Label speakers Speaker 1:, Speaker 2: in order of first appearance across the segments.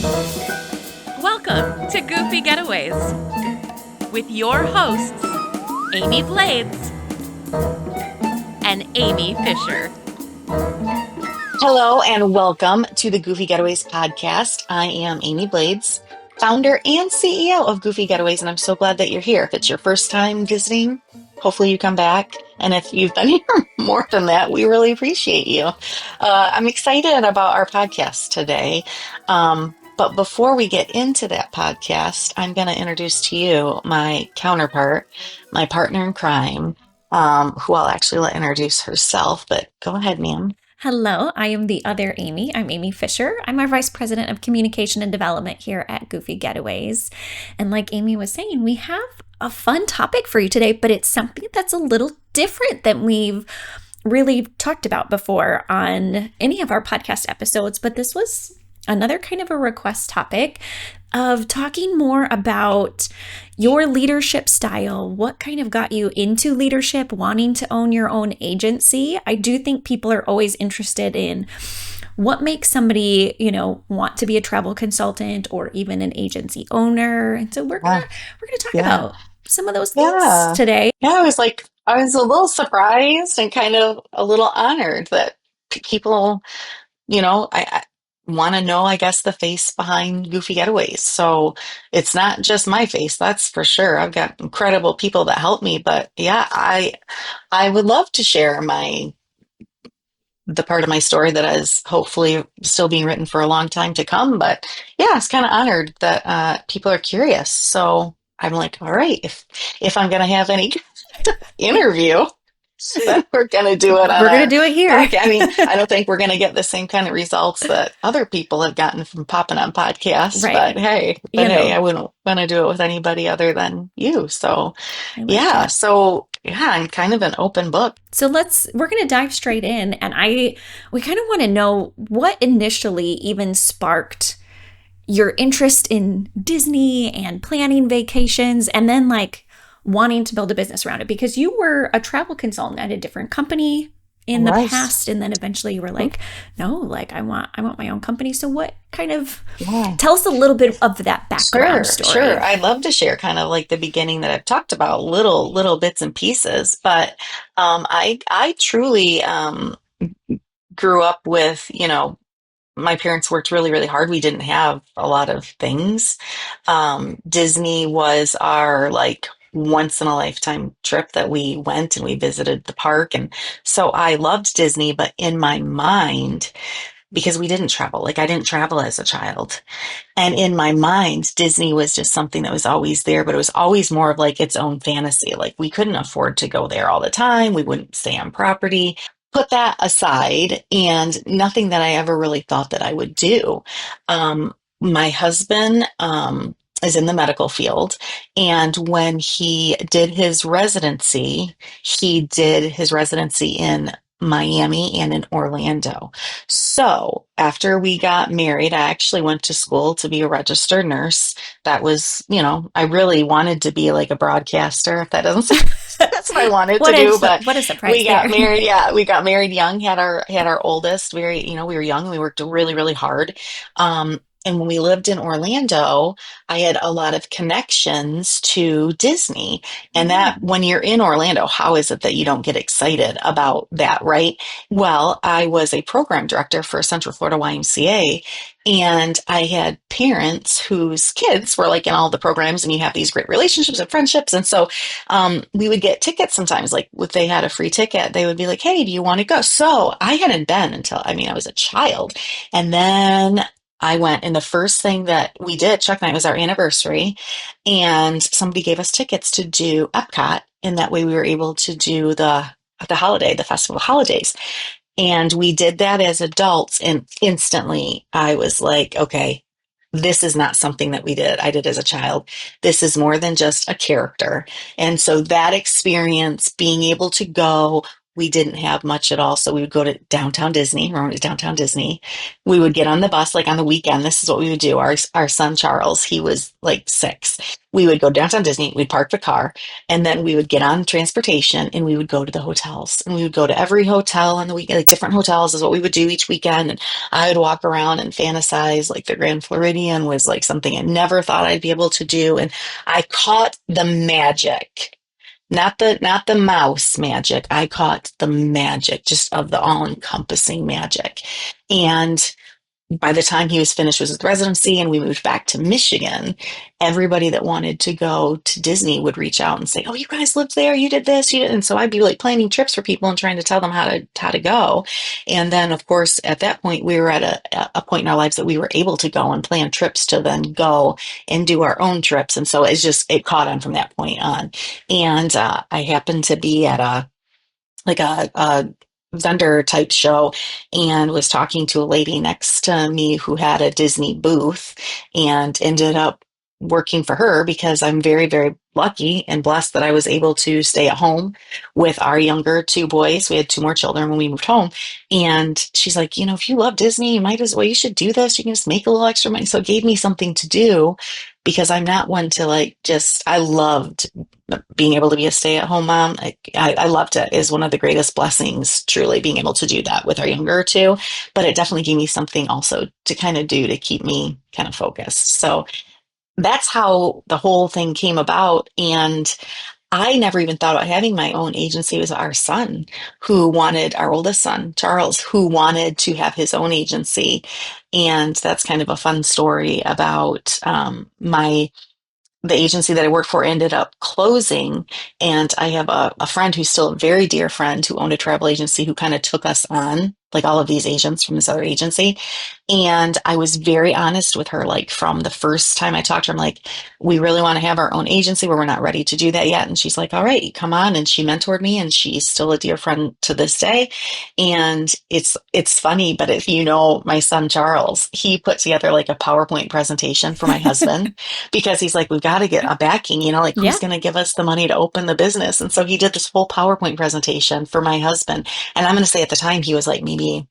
Speaker 1: Welcome to Goofy Getaways with your hosts, Amy Blades and Amy Fisher.
Speaker 2: Hello and welcome to the Goofy Getaways podcast. I am Amy Blades, founder and CEO of Goofy Getaways, and I'm so glad that you're here. If it's your first time visiting, hopefully you come back. And if you've been here more than that, we really appreciate you. I'm excited about our podcast today. But before we get into that podcast, I'm going to introduce to you my counterpart, my partner in crime, who I'll actually let introduce herself. But go ahead, ma'am.
Speaker 3: Hello, I am the other Amy. I'm Amy Fisher. I'm our Vice President of Communication and Development here at Goofy Getaways. And like Amy was saying, we have a fun topic for you today, but it's something that's a little different than we've really talked about before on any of our podcast episodes. But this was another kind of a request topic of talking more about your leadership style. What kind of got you into leadership, wanting to own your own agency? I do think people are always interested in what makes somebody, want to be a travel consultant or even an agency owner. And so we're gonna talk about some of those things today.
Speaker 2: Yeah, I was a little surprised and kind of a little honored that people, I want to know, I guess, the face behind Goofy Getaways. So it's not just my face, that's for sure. I've got incredible people that help me, but yeah, I would love to share the part of my story that is hopefully still being written for a long time to come. But yeah, it's kind of honored that people are curious. So I'm like, all right, if I'm going to have any interview, then we're going to do it on
Speaker 3: We're going to do it here.
Speaker 2: podcast. I mean, I don't think we're going to get the same kind of results that other people have gotten from popping on podcasts.
Speaker 3: Right.
Speaker 2: But hey, I wouldn't want to do it with anybody other than you. So I'm kind of an open book.
Speaker 3: So we're going to dive straight in. And we kind of want to know what initially even sparked your interest in Disney and planning vacations, and then wanting to build a business around it, because you were a travel consultant at a different company in the past, and then eventually you were like, no, I want my own company. So what kind of tell us a little bit of that background story?
Speaker 2: Sure. I'd love to share kind of like the beginning that I've talked about, little bits and pieces, but I truly grew up with, my parents worked really, really hard. We didn't have a lot of things. Disney was our once in a lifetime trip that we went and we visited the park. And so I loved Disney, but in my mind, because we didn't travel, I didn't travel as a child. And in my mind, Disney was just something that was always there, but it was always more of its own fantasy. We couldn't afford to go there all the time. We wouldn't stay on property. Put that aside, and nothing that I ever really thought that I would do. My husband is in the medical field, and when he did his residency in Miami and in Orlando. So after we got married, I actually went to school to be a registered nurse. That was, I really wanted to be a broadcaster, if that doesn't that's what I wanted to do. But
Speaker 3: what a surprise.
Speaker 2: We got married. Yeah, we got married young, had our oldest very, we were young. We worked really, really hard. And when we lived in Orlando, I had a lot of connections to Disney. And that when you're in Orlando, how is it that you don't get excited about that, right? Well, I was a program director for Central Florida YMCA, and I had parents whose kids were in all the programs, and you have these great relationships and friendships. And so we would get tickets sometimes, if they had a free ticket, they would be like, hey, do you want to go? So I hadn't been until, I was a child. And then I went, and the first thing that we did, Chuck and I, was our anniversary, and somebody gave us tickets to do Epcot, and that way we were able to do the Festival of Holidays. And we did that as adults, and instantly I was like, okay, this is not something that I did as a child. This is more than just a character. And so that experience, being able to go, we didn't have much at all. So we would go to downtown Disney. Remember downtown Disney? We would get on the bus like on the weekend. This is what we would do. Our son Charles, he was like 6. We would go downtown Disney. We'd park the car, and then we would get on transportation, and we would go to the hotels. And we would go to every hotel on the weekend. Like different hotels is what we would do each weekend. And I would walk around and fantasize like the Grand Floridian was like something I never thought I'd be able to do. And I caught the magic, not the mouse magic. I caught the magic just of the all-encompassing magic. And by the time he was finished with his residency and we moved back to Michigan, everybody that wanted to go to Disney would reach out and say, "Oh, you guys lived there, you did this, you did." And so I'd be like planning trips for people and trying to tell them how to go. And then of course at that point we were at a point in our lives that we were able to go and plan trips to then go and do our own trips. And so it caught on from that point on. And I happened to be at a vendor type show and was talking to a lady next to me who had a Disney booth and ended up working for her because I'm very, very lucky and blessed that I was able to stay at home with our younger 2 boys. We had 2 more children when we moved home. And she's like, if you love Disney, you should do this. You can just make a little extra money. So it gave me something to do because I'm not one to I loved being able to be a stay-at-home mom. I loved it. Is one of the greatest blessings, truly, being able to do that with our younger 2. But it definitely gave me something also to kind of do to keep me kind of focused. So that's how the whole thing came about. And I never even thought about having my own agency. It was our oldest son, Charles, who wanted to have his own agency. And that's kind of a fun story about the agency that I worked for ended up closing. And I have a friend who's still a very dear friend who owned a travel agency who kind of took us on, like all of these agents from this other agency. And I was very honest with her, like from the first time I talked to her, I'm like, we really want to have our own agency, where we're not ready to do that yet. And she's like, all right, come on. And she mentored me, and she's still a dear friend to this day. And it's funny, but if you know my son Charles, he put together like a PowerPoint presentation for my husband because he's like, we've got to get a backing, like
Speaker 3: Yeah.
Speaker 2: who's going to give us the money to open the business. And so he did this full PowerPoint presentation for my husband. And I'm going to say at the time he was like maybe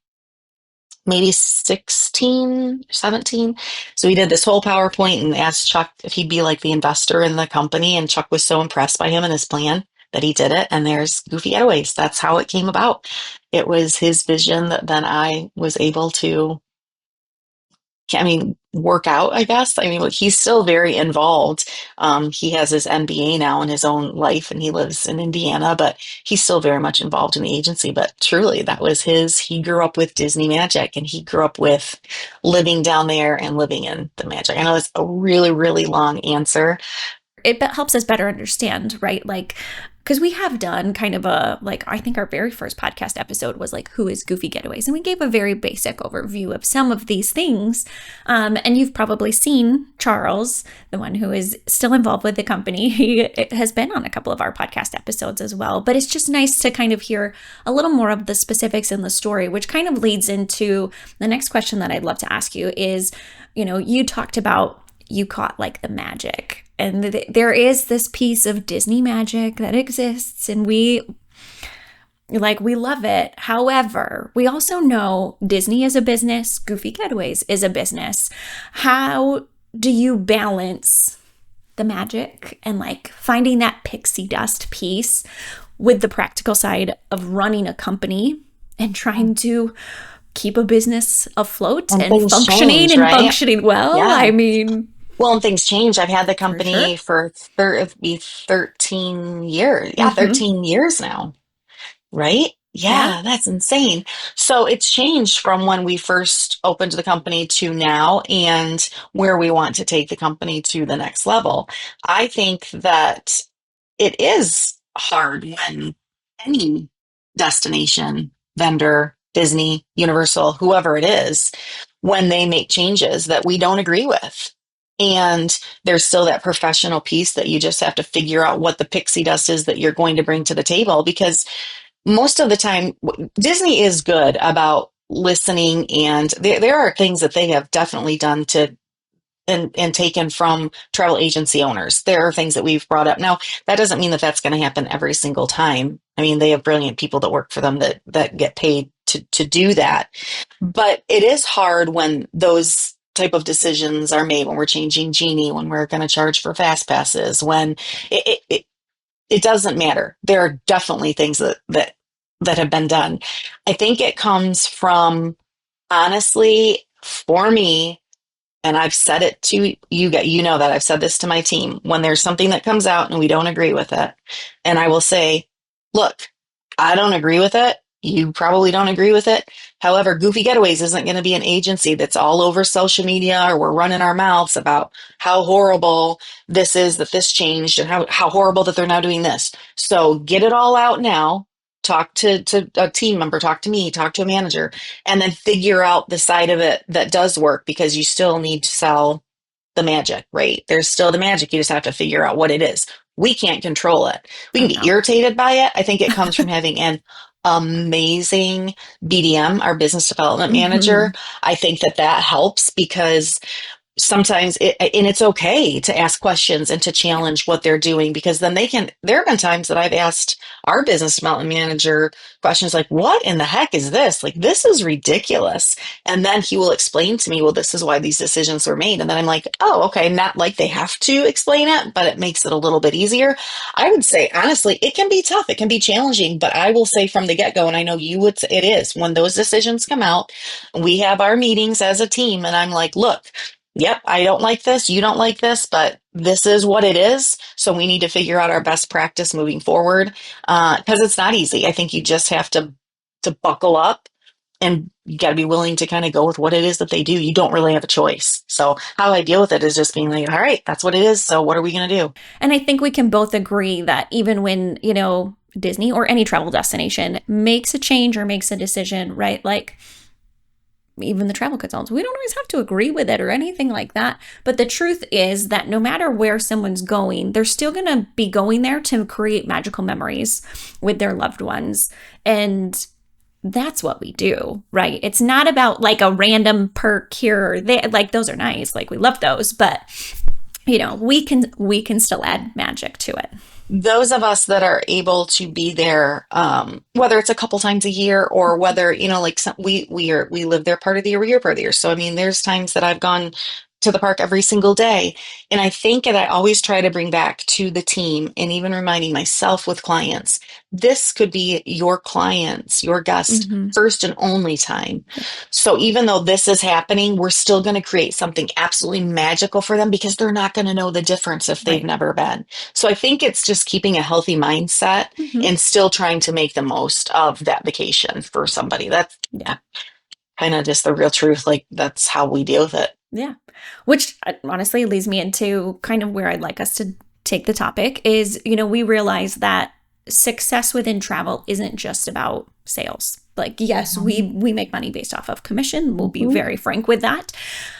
Speaker 2: 16, 17. So he did this whole PowerPoint and asked Chuck if he'd be like the investor in the company. And Chuck was so impressed by him and his plan that he did it. And there's Goofy Getaways. That's how it came about. It was his vision that then I was able to, work out, I guess. He's still very involved. He has his MBA now in his own life and he lives in Indiana, but he's still very much involved in the agency. But truly, that was he grew up with Disney magic and he grew up with living down there and living in the magic. I know it's a really, really long answer.
Speaker 3: It helps us better understand, right? Because we have done kind of I think our very first podcast episode was like, who is Goofy Getaways? And we gave a very basic overview of some of these things. And you've probably seen Charles, the one who is still involved with the company. He has been on a couple of our podcast episodes as well. But it's just nice to kind of hear a little more of the specifics in the story, which kind of leads into the next question that I'd love to ask you is, you talked about you caught like the magic. And there is this piece of Disney magic that exists and we love it. However, we also know Disney is a business, Goofy Getaways is a business. How do you balance the magic and finding that pixie dust piece with the practical side of running a company and trying to keep a business afloat and functioning
Speaker 2: change, right?
Speaker 3: functioning well?
Speaker 2: Yeah. Well, and things change. I've had the company
Speaker 3: For
Speaker 2: for it'll be 13 years. Yeah,
Speaker 3: sure.
Speaker 2: 13 years now, right?
Speaker 3: Yeah.
Speaker 2: Yeah, that's insane. So it's changed from when we first opened the company to now and where we want to take the company to the next level. I think that it is hard when any destination, vendor, Disney, Universal, whoever it is, when they make changes that we don't agree with. And there's still that professional piece that you just have to figure out what the pixie dust is that you're going to bring to the table. Because most of the time, Disney is good about listening, and there are things that they have definitely done to and taken from travel agency owners. There are things that we've brought up. Now, that doesn't mean that that's going to happen every single time. I mean, they have brilliant people that work for them that get paid to do that. But it is hard when those type of decisions are made, when we're changing Genie, when we're going to charge for fast passes, when it doesn't matter. There are definitely things that have been done. I think it comes from, honestly, for me, and I've said it to you, you know that I've said this to my team, when there's something that comes out and we don't agree with it, and I will say, look, I don't agree with it. You probably don't agree with it. However, Goofy Getaways isn't going to be an agency that's all over social media, or we're running our mouths about how horrible this is, that this changed, and how horrible that they're now doing this. So get it all out now. Talk to a team member, talk to me, talk to a manager, and then figure out the side of it that does work, because you still need to sell the magic, right? There's still the magic. You just have to figure out what it is. We can't control it. We
Speaker 3: Oh
Speaker 2: can be
Speaker 3: no.
Speaker 2: irritated by it. I think it comes from having an amazing BDM, our business development
Speaker 3: Hmm.
Speaker 2: manager. I think that helps, because sometimes and it's okay to ask questions and to
Speaker 3: Yeah.
Speaker 2: challenge what they're doing, because then there have been times that I've asked our business development manager questions like, what in the heck is this? Like, this is ridiculous. And then he will explain to me, well, this is why these decisions were made. And then I'm like, oh, okay. Not like they have to explain it, but it makes it a little bit easier. I would say, honestly, it can be tough. It can be challenging, but I will say from the get go, and I know you would, it is, when those decisions come out, we have our meetings as a team, and I'm like, look, yep, I don't like this, you don't like this, but this is what it is. So we need to figure out our best practice moving forward, because it's not easy. I think you just have to buckle up, and you got to be willing to kind of go with what it is that they do. You don't really have a choice. So how I deal with it is just being like, all right, that's what it is. So what are we going to do?
Speaker 3: And I think we can both agree that even when, Disney or any travel destination makes a change or makes a decision, right? Like even the travel consultants, we don't always have to agree with it or anything like that. But the truth is that no matter where someone's going, they're still going to be going there to create magical memories with their loved ones. And that's what we do, right? It's not about like a random perk here or there. Like those are nice, like we love those, but we can still add magic to it.
Speaker 2: Those of us that are able to be there, whether it's a couple times a year, or whether, like we live there part of the year, part of the year. So I mean, there's times that I've gone to the park every single day, and I think that I always try to bring back to the team, and even reminding myself with clients, this could be your clients, your guest
Speaker 3: Mm-hmm.
Speaker 2: first and only time.
Speaker 3: Yeah.
Speaker 2: So even though this is happening, we're still going to create something absolutely magical for them, because they're not going to know the difference if they've
Speaker 3: Right.
Speaker 2: never been. So I think it's just keeping a healthy mindset
Speaker 3: Mm-hmm.
Speaker 2: and still trying to make the most of that vacation for somebody. That's
Speaker 3: Yeah.
Speaker 2: kind of just the real truth. Like, that's how we deal with it.
Speaker 3: Yeah. Which honestly leads me into kind of where I'd like us to take the topic is, we realize that success within travel isn't just about sales. Like, yes, we make money based off of commission. We'll be
Speaker 2: Mhm.
Speaker 3: very frank with that.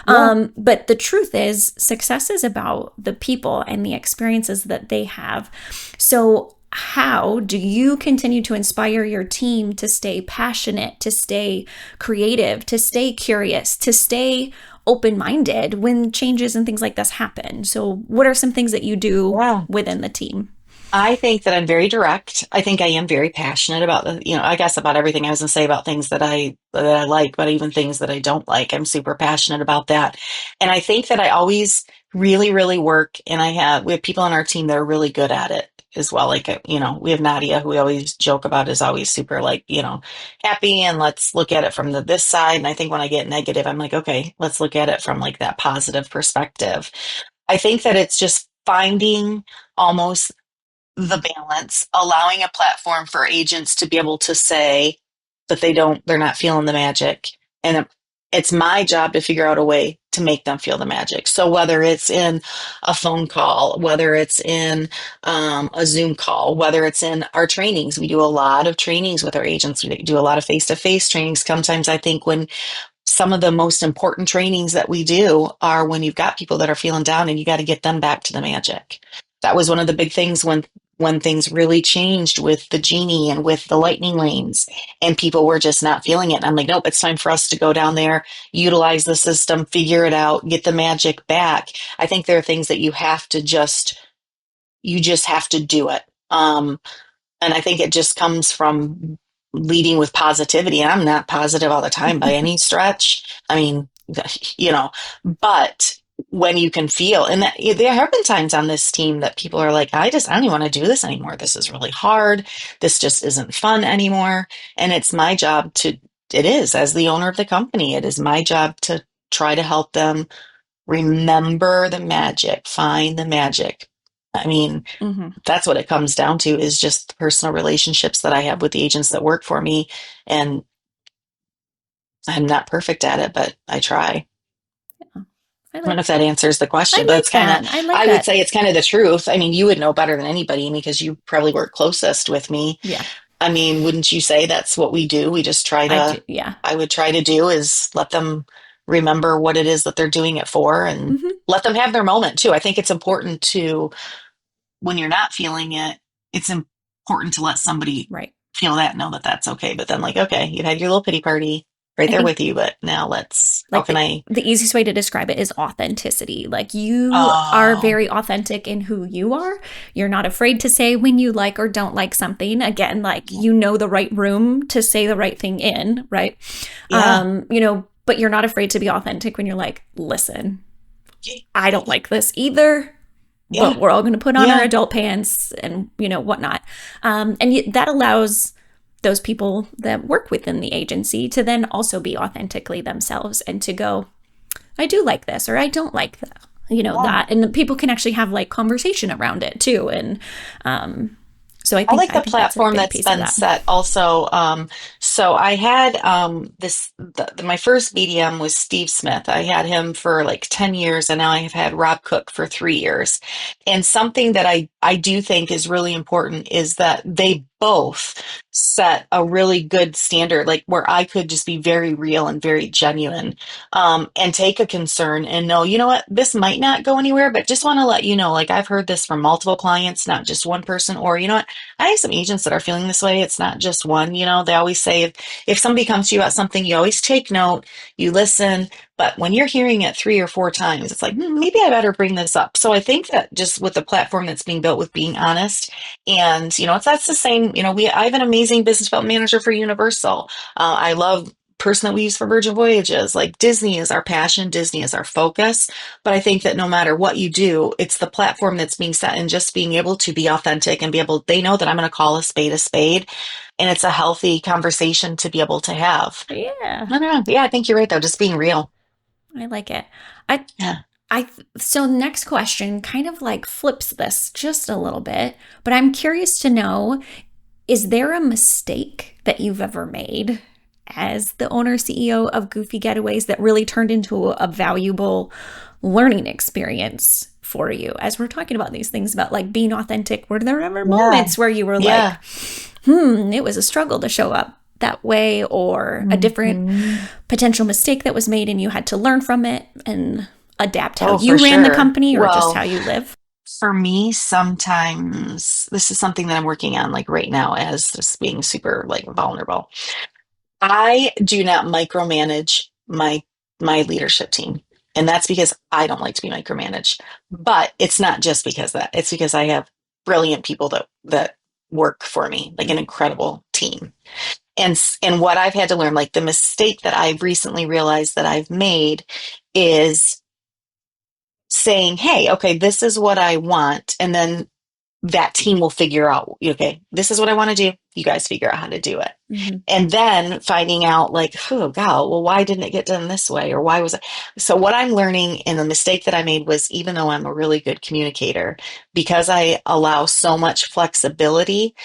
Speaker 2: Yeah.
Speaker 3: But the truth is, success is about the people and the experiences that they have. So how do you continue to inspire your team to stay passionate, to stay creative, to stay curious, to stay open minded when changes and things like this happen? So, what are some things that you do
Speaker 2: Yeah.
Speaker 3: within the team?
Speaker 2: I think that I'm very direct. I think I am very passionate about I guess about everything. I was going to say about things that I like, but even things that I don't like. I'm super passionate about that. And I think that I always really, really work, and we have people on our team that are really good at it as well. Like, we have Nadia, who we always joke about, is always super, like, happy, and let's look at it from this side. And I think when I get negative, I'm like, okay, let's look at it from like that positive perspective. I think that it's just finding almost the balance, allowing a platform for agents to be able to say that they're not feeling the magic. And it's my job to figure out a way to make them feel the magic. So whether it's in a phone call, whether it's in a Zoom call, whether it's in our trainings, we do a lot of trainings with our agents. We do a lot of face-to-face trainings. Sometimes I think when some of the most important trainings that we do are when you've got people that are feeling down and you got to get them back to the magic. That was one of the big things when things really changed with the Genie and with the lightning lanes, and people were just not feeling it. And I'm like, nope, it's time for us to go down there, utilize the system, figure it out, get the magic back. I think there are things that you just have to do it. And I think it just comes from leading with positivity. And I'm not positive all the time by any stretch. I mean, you know, but when you can feel, and that, there have been times on this team that people are like, I don't even want to do this anymore. This is really hard. This just isn't fun anymore. And it's my job to, it is, as the owner of the company, it is my job to try to help them remember the magic, find the magic. I mean,
Speaker 3: Hmm.
Speaker 2: that's what it comes down to, is just the personal relationships that I have with the agents that work for me. And I'm not perfect at it, but I try.
Speaker 3: I
Speaker 2: I don't
Speaker 3: like
Speaker 2: know if that answers the
Speaker 3: I
Speaker 2: question, but it's
Speaker 3: like
Speaker 2: kind of,
Speaker 3: that. I like
Speaker 2: I would
Speaker 3: that.
Speaker 2: say it's kind of the truth. I mean, you would know better than anybody because you probably work closest with me.
Speaker 3: Yeah,
Speaker 2: I mean, wouldn't you say that's what we do? We just try
Speaker 3: I do.
Speaker 2: to,
Speaker 3: Yeah.
Speaker 2: I would try to do is let them remember what it is that they're doing it for, and
Speaker 3: Hmm.
Speaker 2: let them have their moment too. I think it's important to, when you're not feeling it, it's important to let somebody
Speaker 3: Right.
Speaker 2: feel that, know that that's okay. But then, like, okay, you had your little pity party right
Speaker 3: I
Speaker 2: there
Speaker 3: think
Speaker 2: with you, but now let's, how
Speaker 3: like
Speaker 2: can I?
Speaker 3: the easiest way to describe it is authenticity. Like you are
Speaker 2: Oh,
Speaker 3: very authentic in who you are. You're not afraid to say when you like or don't like something. Again, like
Speaker 2: yeah,
Speaker 3: you know the right room to say the right thing in, right?
Speaker 2: yeah,
Speaker 3: But you're not afraid to be authentic when you're like, listen, I don't like this either,
Speaker 2: yeah,
Speaker 3: but we're all going to put on our
Speaker 2: yeah.
Speaker 3: adult pants and whatnot. That allows those people that work within the agency to then also be authentically themselves and to go, I do like this or I don't like that,
Speaker 2: Yeah.
Speaker 3: that, and the people can actually have like conversation around it too. And so
Speaker 2: I like
Speaker 3: I
Speaker 2: the
Speaker 3: think that's a
Speaker 2: platform
Speaker 3: big
Speaker 2: that's
Speaker 3: piece of
Speaker 2: been
Speaker 3: that.
Speaker 2: set also. So I had my first BDM was Steve Smith. I had him for like 10 years, and now I have had Rob Cook for 3 years. And something that I do think is really important is that they both set a really good standard, like where I could just be very real and very genuine, and take a concern and know, you know what, this might not go anywhere, but just want to let you know, like I've heard this from multiple clients, not just one person, or you know what, I have some agents that are feeling this way. It's not just one. They always say if somebody comes to you about something, you always take note, you listen. But when you're hearing it 3 or 4 times, it's like, maybe I better bring this up. So I think that just with the platform that's being built with being honest, and that's the same. I have an amazing business development manager for Universal. I love person that we use for Virgin Voyages. Like Disney is our passion, Disney is our focus. But I think that no matter what you do, it's the platform that's being set, and just being able to be authentic and be able, they know that I'm going to call a spade a spade. And it's a healthy conversation to be able to have.
Speaker 3: Yeah,
Speaker 2: I don't know. Yeah, I think you're right, though. Just being real.
Speaker 3: I like it. I
Speaker 2: Yeah.
Speaker 3: so next question kind of like flips this just a little bit, but I'm curious to know, is there a mistake that you've ever made as the owner CEO of Goofy Getaways that really turned into a valuable learning experience for you? As we're talking about these things about like being authentic, were there ever
Speaker 2: Yeah.
Speaker 3: moments where you were like,
Speaker 2: Yeah.
Speaker 3: it was a struggle to show up that way, or a different
Speaker 2: Mhm.
Speaker 3: potential mistake that was made and you had to learn from it and adapt how
Speaker 2: Oh, for
Speaker 3: you ran the
Speaker 2: sure.
Speaker 3: company or just
Speaker 2: Well,
Speaker 3: how you live?
Speaker 2: for me, sometimes this is something that I'm working on, like right now, as just being super like vulnerable. I do not micromanage my leadership team. And that's because I don't like to be micromanaged. But it's not just because of that. It's because I have brilliant people that work for me, like an incredible team. And what I've had to learn, like the mistake that I've recently realized that I've made, is saying, "Hey, okay, this is what I want." And then that team will figure out, okay, this is what I want to do. You guys figure out how to do it.
Speaker 3: Mm-hmm.
Speaker 2: And then finding out, like, oh God, well, why didn't it get done this way? Or why was it? So what I'm learning, and the mistake that I made was, even though I'm a really good communicator, because I allow so much flexibility,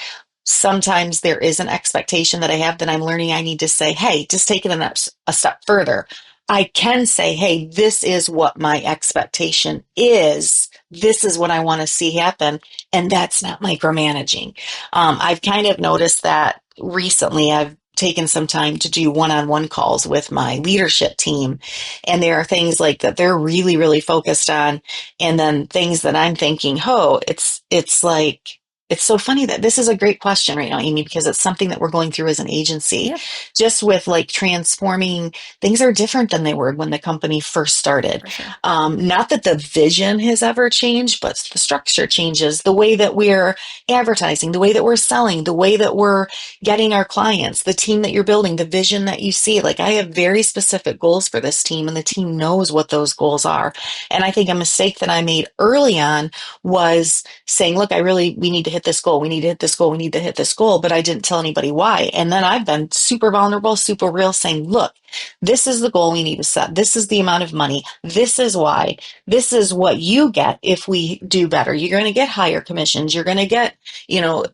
Speaker 2: sometimes there is an expectation that I have that I'm learning. I need to say, hey, just take it a step further. I can say, hey, this is what my expectation is. This is what I want to see happen. And that's not micromanaging. I've kind of noticed that recently. I've taken some time to do one-on-one calls with my leadership team. And there are things like that they're really, really focused on. And then things that I'm thinking, oh, it's like, It's so funny that this is a great question right now, Amy, because it's something that we're going through as an agency.
Speaker 3: Yeah,
Speaker 2: Just with like transforming, things are different than they were when the company first started.
Speaker 3: for sure.
Speaker 2: Not that the vision has ever changed, but the structure changes, the way that we're advertising, the way that we're selling, the way that we're getting our clients, the team that you're building, the vision that you see. Like I have very specific goals for this team, and the team knows what those goals are. And I think a mistake that I made early on was saying, look, we need to hit this goal. We need to hit this goal. We need to hit this goal. But I didn't tell anybody why. And then I've been super vulnerable, super real, saying, look, this is the goal we need to set. This is the amount of money. This is why. This is what you get if we do better. You're going to get higher commissions. You're going to get, you know,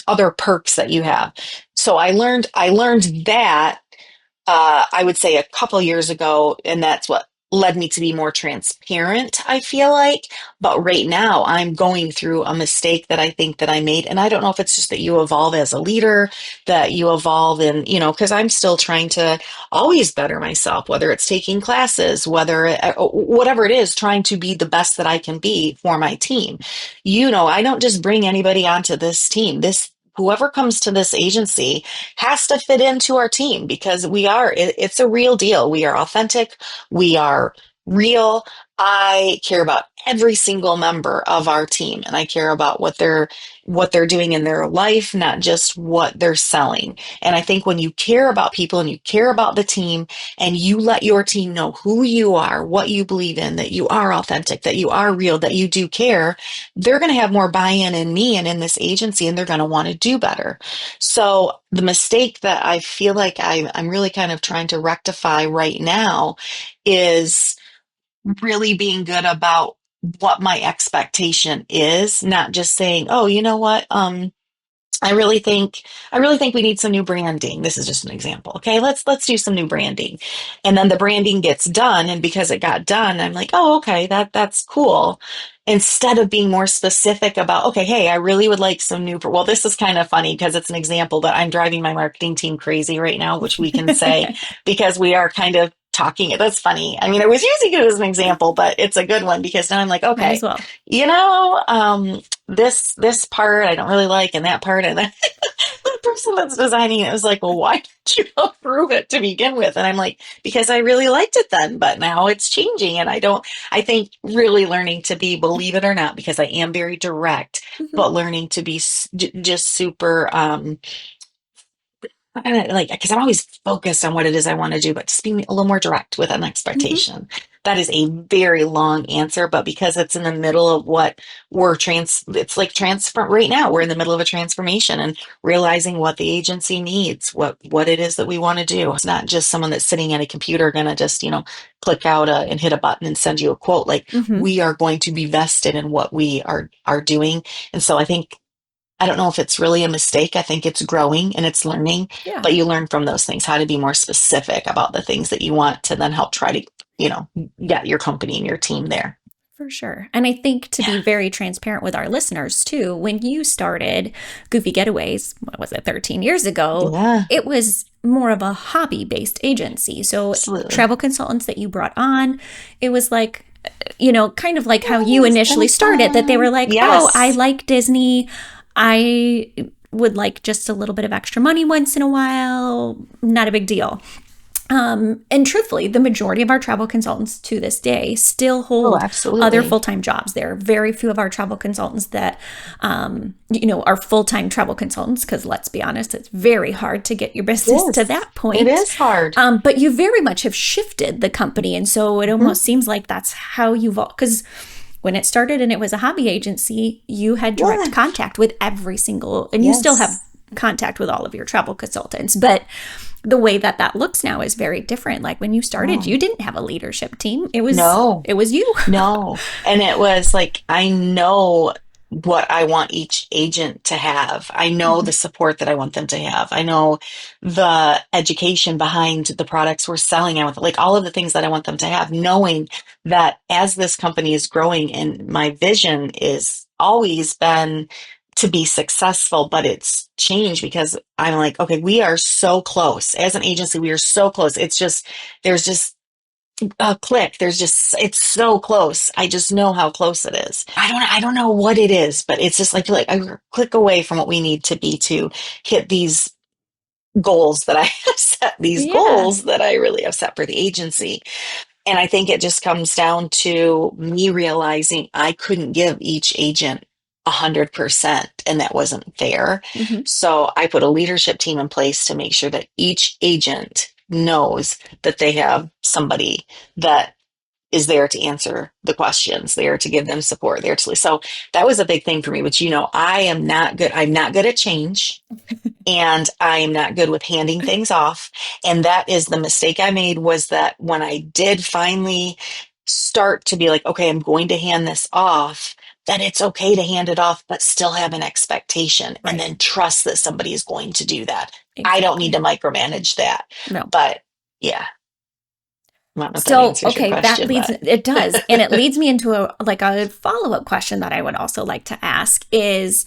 Speaker 2: other perks that you have. So I learned that I would say a couple years ago, and that's what led me to be more transparent, I feel like. But right now, I'm going through a mistake that I think that I made. And I don't know if it's just that you evolve as a leader, that you evolve in, because I'm still trying to always better myself, whether it's taking classes, whatever it is, trying to be the best that I can be for my team. I don't just bring anybody onto this team. Whoever comes to this agency has to fit into our team because it's a real deal. We are authentic. We are real. I care about every single member of our team, and I care about what they're doing in their life, not just what they're selling. And I think when you care about people and you care about the team and you let your team know who you are, what you believe in, that you are authentic, that you are real, that you do care, they're going to have more buy-in in me and in this agency, and they're going to want to do better. So the mistake that I feel like I'm really kind of trying to rectify right now is really being good about what my expectation is, not just saying, oh, you know what? I really think we need some new branding. This is just an example. Okay, let's do some new branding. And then the branding gets done, and because it got done, I'm like, "Oh, okay, that's cool." Instead of being more specific about, okay, hey, I really would like some new, well, this is kind of funny because it's an example that I'm driving my marketing team crazy right now, which we can say because we are kind of talking. That's funny. I mean, I was using it as an example, but it's a good one because now I'm like,
Speaker 3: Might as
Speaker 2: okay,
Speaker 3: well.
Speaker 2: this part I don't really like, and that part, and then the person that's designing it was like, well, why did you approve it to begin with? And I'm like, because I really liked it then, but now it's changing, and I think really learning to be, believe it or not, because I am very direct,
Speaker 3: Hmm.
Speaker 2: but learning to be just super like, because I'm always focused on what it is I want to do, but just being a little more direct with an
Speaker 3: Hmm.
Speaker 2: expectation. That is a very long answer, but because it's in the middle of what it's like transfer right now. We're in the middle of a transformation and realizing what the agency needs, what it is that we want to do. It's not just someone that's sitting at a computer going to just, click out and hit a button and send you a quote. Like
Speaker 3: Hmm.
Speaker 2: we are going to be vested in what we are doing. And so I don't know if it's really a mistake. I think it's growing and it's learning,
Speaker 3: Yeah.
Speaker 2: but you learn from those things how to be more specific about the things that you want to then help try to, get your company and your team there.
Speaker 3: For sure. And I think to
Speaker 2: Yeah.
Speaker 3: be very transparent with our listeners too, when you started Goofy Getaways, what was it, 13 years ago,
Speaker 2: Yeah,
Speaker 3: it was more of a hobby based agency. So,
Speaker 2: absolutely.
Speaker 3: travel consultants that you brought on, it was like, kind of like how
Speaker 2: Oh,
Speaker 3: you
Speaker 2: it's kind
Speaker 3: initially
Speaker 2: of
Speaker 3: started, that they were
Speaker 2: fun.
Speaker 3: like, oh, I
Speaker 2: Yes.
Speaker 3: like Disney. I would like just a little bit of extra money once in a while. Not a big deal. And truthfully, the majority of our travel consultants to this day still
Speaker 2: Oh,
Speaker 3: hold other
Speaker 2: absolutely.
Speaker 3: full time jobs. There are very few of our travel consultants that, are full time travel consultants, because let's be honest, it's very hard to get your business to
Speaker 2: Yes,
Speaker 3: that
Speaker 2: it
Speaker 3: point.
Speaker 2: is hard.
Speaker 3: But you very much have shifted the company. And so it
Speaker 2: Mhm.
Speaker 3: almost seems like that's how you've, because when it started and it was a hobby agency, you had direct
Speaker 2: Yeah.
Speaker 3: contact with every single, and you still have
Speaker 2: Yes.
Speaker 3: contact with all of your travel consultants. But the way that that looks now is very different. Like when you started,
Speaker 2: Oh,
Speaker 3: you didn't have a leadership team. It was
Speaker 2: no.
Speaker 3: it was you.
Speaker 2: No. And it was like, I know what I want each agent to have. I know the
Speaker 3: Mhm.
Speaker 2: support that I want them to have. I know the education behind the products we're selling. I want, like, all of the things that I want them to have, knowing that as this company is growing and my vision is always been to be successful, but it's changed because I'm like, okay, we are so close. As an agency, we are so close. It's just, there's just a click. It's so close. I just know how close it is. I don't know what it is, but it's just like a click away from what we need to be to hit these goals that I have set, these
Speaker 3: Yeah.
Speaker 2: goals that I really have set for the agency. And I think it just comes down to me realizing I couldn't give each agent 100%, and that wasn't fair.
Speaker 3: Hmm.
Speaker 2: So I put a leadership team in place to make sure that each agent knows that they have somebody that is there to answer the questions, there to give them support, there to. So that was a big thing for me, which, I am not good. I'm not good at change, and I am not good with handing things off. And that is the mistake I made, was that when I did finally start to be like, okay, I'm going to hand this off, that it's okay to hand it off, but still have an expectation and
Speaker 3: Right.
Speaker 2: then trust that somebody is going to do that. I don't need
Speaker 3: Exactly.
Speaker 2: to micromanage that.
Speaker 3: No.
Speaker 2: But yeah, I don't know if that
Speaker 3: So,
Speaker 2: answers your
Speaker 3: okay, that
Speaker 2: question,
Speaker 3: leads,
Speaker 2: but
Speaker 3: it does. And it leads me into a follow-up question that I would also like to ask is,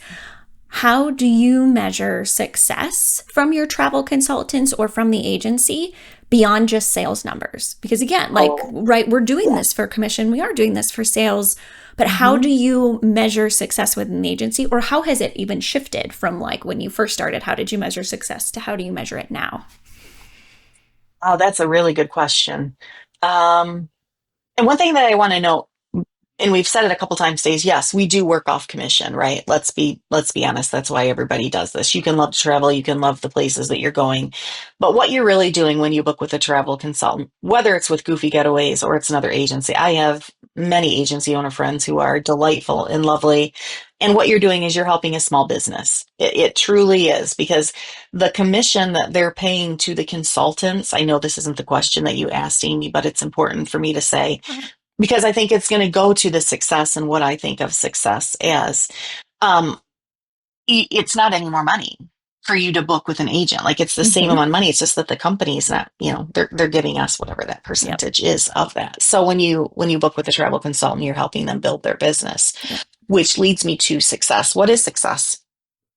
Speaker 3: how do you measure success from your travel consultants or from the agency beyond just sales numbers? Because again, like,
Speaker 2: oh,
Speaker 3: right, we're doing
Speaker 2: yeah.
Speaker 3: this for commission, we are doing this for sales, but how
Speaker 2: Mhm.
Speaker 3: do you measure success within the agency, or how has it even shifted from like when you first started? How did you measure success to how do you measure it now?
Speaker 2: Oh, that's a really good question. Um, and one thing that I want to note, and we've said it a couple times today, is yes, we do work off commission, right? Let's be honest. That's why everybody does this. You can love to travel, you can love the places that you're going, but what you're really doing when you book with a travel consultant, whether it's with Goofy Getaways or it's another agency, I have many agency owner friends who are delightful and lovely. And what you're doing is you're helping a small business. It truly is, because the commission that they're paying to the consultants, I know this isn't the question that you asked, Amy, but it's important for me to say,
Speaker 3: Uh,
Speaker 2: because I think it's going to go to the success and what I think of success as. Um, it's not any more money for you to book with an agent. Like, it's the same
Speaker 3: mm-hmm.
Speaker 2: amount of money. It's just that the company's not, they're giving us whatever that
Speaker 3: Yep.
Speaker 2: percentage is of that. So when you book with a travel consultant, you're helping them build their business,
Speaker 3: Yep.
Speaker 2: which leads me to success. What is success?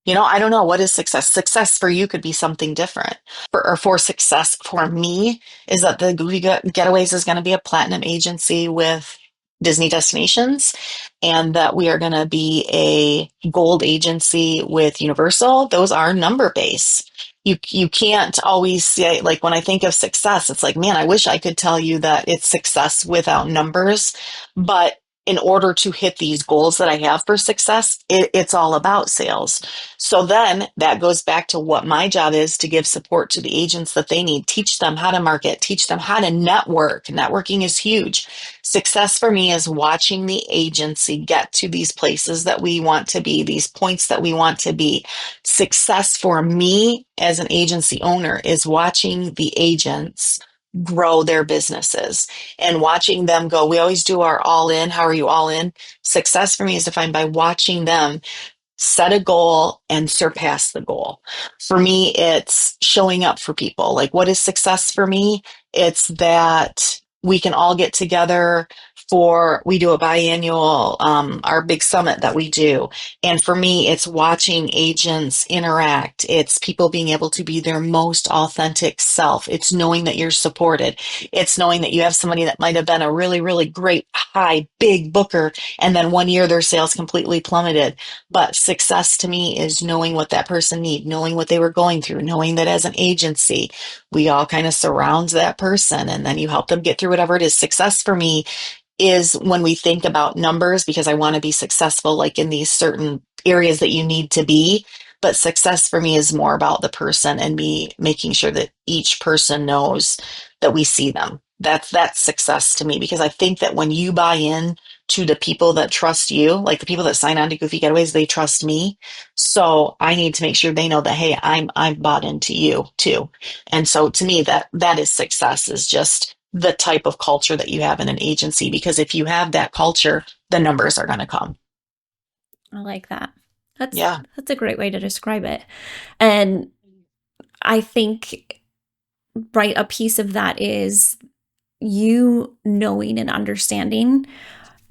Speaker 2: I don't know. What is success? Success for you could be something different. For success for me is that the Goofy Getaways is going to be a platinum agency with Disney destinations, and that we are going to be a gold agency with Universal. Those are number based. You can't always say, like, when I think of success, it's like, man, I wish I could tell you that it's success without numbers, but in order to hit these goals that I have for success, it's all about sales. So then that goes back to what my job is, to give support to the agents that they need, teach them how to market, teach them how to network. Networking is huge. Success for me is watching the agency get to these places that we want to be, these points that we want to be. Success for me as an agency owner is watching the agents grow their businesses and watching them go. We always do our all in. How are you all in? Success for me is defined by watching them set a goal and surpass the goal. For me, it's showing up for people. Like, what is success for me? It's that we can all get together we do a biannual, our big summit that we do. And for me, it's watching agents interact. It's people being able to be their most authentic self. It's knowing that you're supported. It's knowing that you have somebody that might have been a really, really great, high, big booker, and then one year their sales completely plummeted. But success to me is knowing what that person needs, knowing what they were going through, knowing that as an agency, we all kind of surround that person and then you help them get through whatever it is. Success for me is when we think about numbers, because I want to be successful, like in these certain areas that you need to be. But success for me is more about the person and me making sure that each person knows that we see them. That's success to me, because I think that when you buy in to the people that trust you, like the people that sign on to Goofy Getaways, they trust me. So I need to make sure they know that, hey, I'm bought into you too. And so to me, that is success, is just the type of culture that you have in an agency. Because if you have that culture, the numbers are going to come.
Speaker 3: I like that. That's
Speaker 2: Yeah.
Speaker 3: that's a great way to describe it. And I think, right, a piece of that is you knowing and understanding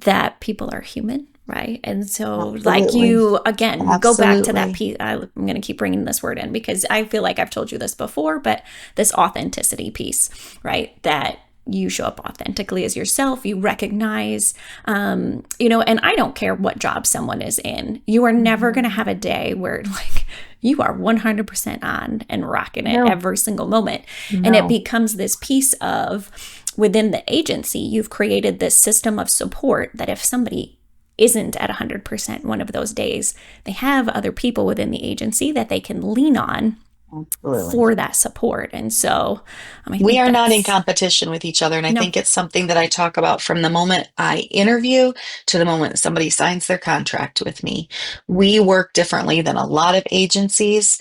Speaker 3: that people are human, right? And so, like,
Speaker 2: Absolutely.
Speaker 3: you, again, go back to that
Speaker 2: Absolutely.
Speaker 3: piece. I'm going to keep bringing this word in because I feel like I've told you this before, but this authenticity piece, right? That you show up authentically as yourself. You recognize, and I don't care what job someone is in. You are never going to have a day where like you are 100% on and rocking it
Speaker 2: No,
Speaker 3: every single moment. And it
Speaker 2: no.
Speaker 3: becomes this piece of within the agency, you've created this system of support that if somebody isn't at 100% one of those days, they have other people within the agency that they can lean on
Speaker 2: Absolutely.
Speaker 3: for that support. And so I
Speaker 2: We
Speaker 3: think
Speaker 2: are not in
Speaker 3: that's
Speaker 2: competition with each other. And I
Speaker 3: no.
Speaker 2: think it's something that I talk about from the moment I interview to the moment somebody signs their contract with me. We work differently than a lot of agencies.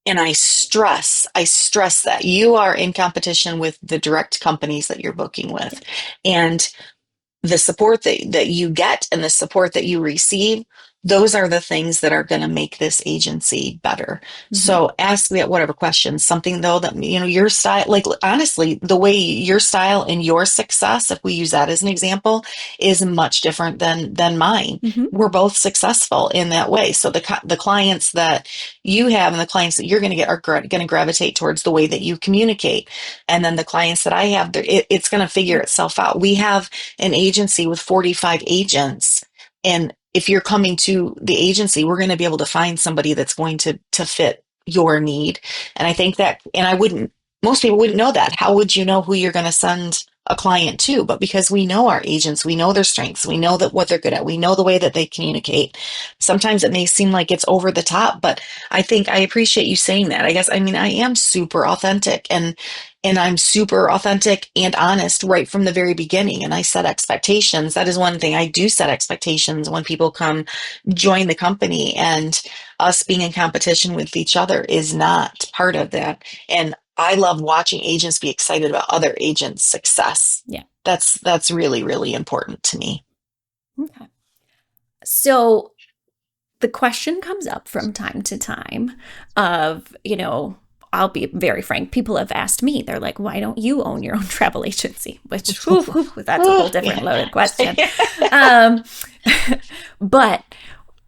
Speaker 2: And I stress that you are in competition with the direct companies that you're booking with. And the support that you get and the support that you receive, those are the things that are going to make this agency better.
Speaker 3: Mm-hmm.
Speaker 2: So ask me whatever questions, something though that, your style, like honestly, the way your style and your success, if we use that as an example, is much different than mine.
Speaker 3: Mm-hmm.
Speaker 2: We're both successful in that way. So the clients that you have and the clients that you're going to get are going to gravitate towards the way that you communicate. And then the clients that I have, it's going to figure
Speaker 3: Yep.
Speaker 2: itself out. We have an agency with 45 agents. And if you're coming to the agency, we're going to be able to find somebody that's going to fit your need. And I think that, and most people wouldn't know that. How would you know who you're going to send a client to? But because we know our agents, we know their strengths, we know that what they're good at, we know the way that they communicate. Sometimes it may seem like it's over the top, but I think I appreciate you saying that. I am super authentic and I'm super authentic and honest right from the very beginning. And I set expectations. That is one thing I do set expectations when people come join the company, and us being in competition with each other is not part of that. And I love watching agents be excited about other agents' success.
Speaker 3: Yeah.
Speaker 2: That's really, really important to me.
Speaker 3: Okay. So the question comes up from time to time of, I'll be very frank. People have asked me, they're like, why don't you own your own travel agency? Which, that's a whole different
Speaker 2: Yeah.
Speaker 3: loaded question. Um, but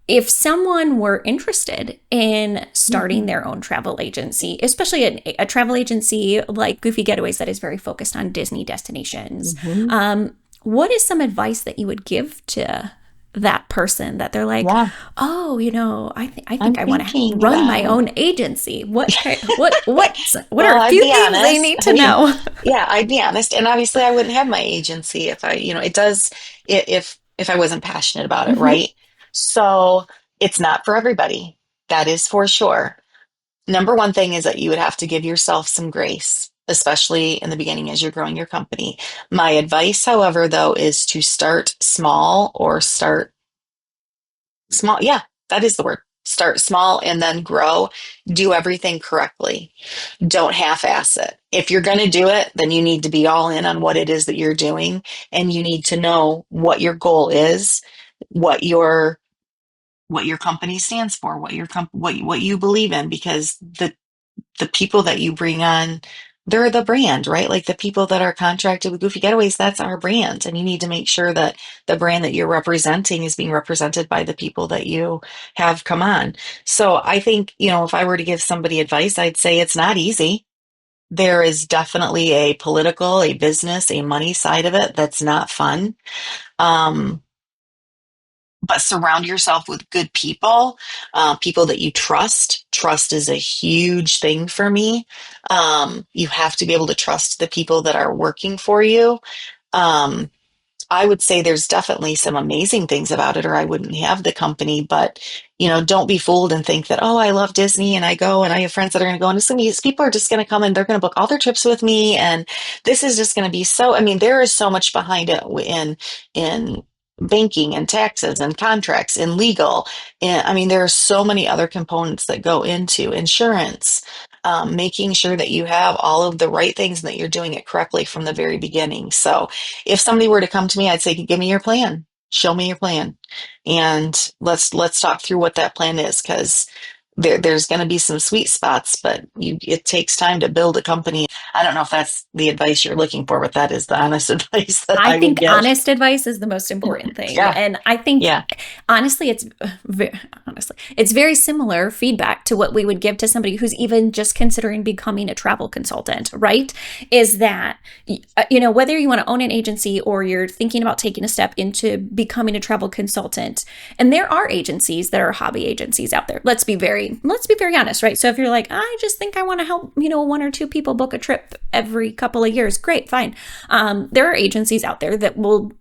Speaker 3: if someone were interested in starting their own travel agency, especially a travel agency like Goofy Getaways that is very focused on Disney destinations,
Speaker 2: Mhm.
Speaker 3: what is some advice that you would give to that person that they're like,
Speaker 2: Yeah,
Speaker 3: oh, I
Speaker 2: I'm
Speaker 3: think I want to
Speaker 2: thinking
Speaker 3: run my
Speaker 2: about.
Speaker 3: own agency. What
Speaker 2: Well,
Speaker 3: are a
Speaker 2: I'd
Speaker 3: few
Speaker 2: be
Speaker 3: things they
Speaker 2: honest.
Speaker 3: need to know?
Speaker 2: Yeah, I'd be honest. And obviously, I wouldn't have my agency if it does, if I wasn't passionate about it,
Speaker 3: Hmm.
Speaker 2: right? So it's not for everybody. That is for sure. Number one thing is that you would have to give yourself some grace, especially in the beginning as you're growing your company. My advice, however, though, is to start small or start small. Yeah, that is the word. Start small and then grow. Do everything correctly. Don't half-ass it. If you're going to do it, then you need to be all in on what it is that you're doing, and you need to know what your goal is, what your company stands for, what you believe in, because the people that you bring on, they're the brand, right? Like the people that are contracted with Goofy Getaways, that's our brand. And you need to make sure that the brand that you're representing is being represented by the people that you have come on. So I think, if I were to give somebody advice, I'd say it's not easy. There is definitely a political, a business, a money side of it that's not fun. Um, but surround yourself with good people, people that you trust. Trust is a huge thing for me. You have to be able to trust the people that are working for you. Um, I would say there's definitely some amazing things about it, or I wouldn't have the company. But, don't be fooled and think that, oh, I love Disney and I go and I have friends that are going to go. And these people are just going to come and they're going to book all their trips with me. And this is just going to be so, there is so much behind it in banking and taxes and contracts and legal. And there are so many other components that go into insurance, making sure that you have all of the right things and that you're doing it correctly from the very beginning. So, if somebody were to come to me, I'd say, give me your plan, show me your plan, and let's talk through what that plan is. Because there's going to be some sweet spots, but it takes time to build a company. I don't know if that's the advice you're looking for, but that is the honest advice that
Speaker 3: I
Speaker 2: I would
Speaker 3: think
Speaker 2: give.
Speaker 3: honest advice is the most important thing.
Speaker 2: Yeah,
Speaker 3: And I think
Speaker 2: yeah.
Speaker 3: honestly it's very similar feedback to what we would give to somebody who's even just considering becoming a travel consultant, right? Is that whether you want to own an agency or you're thinking about taking a step into becoming a travel consultant, and there are agencies that are hobby agencies out there. Let's be very honest, right? So if you're like, I just think I want to help, one or two people book a trip every couple of years, great, fine. There are agencies out there that will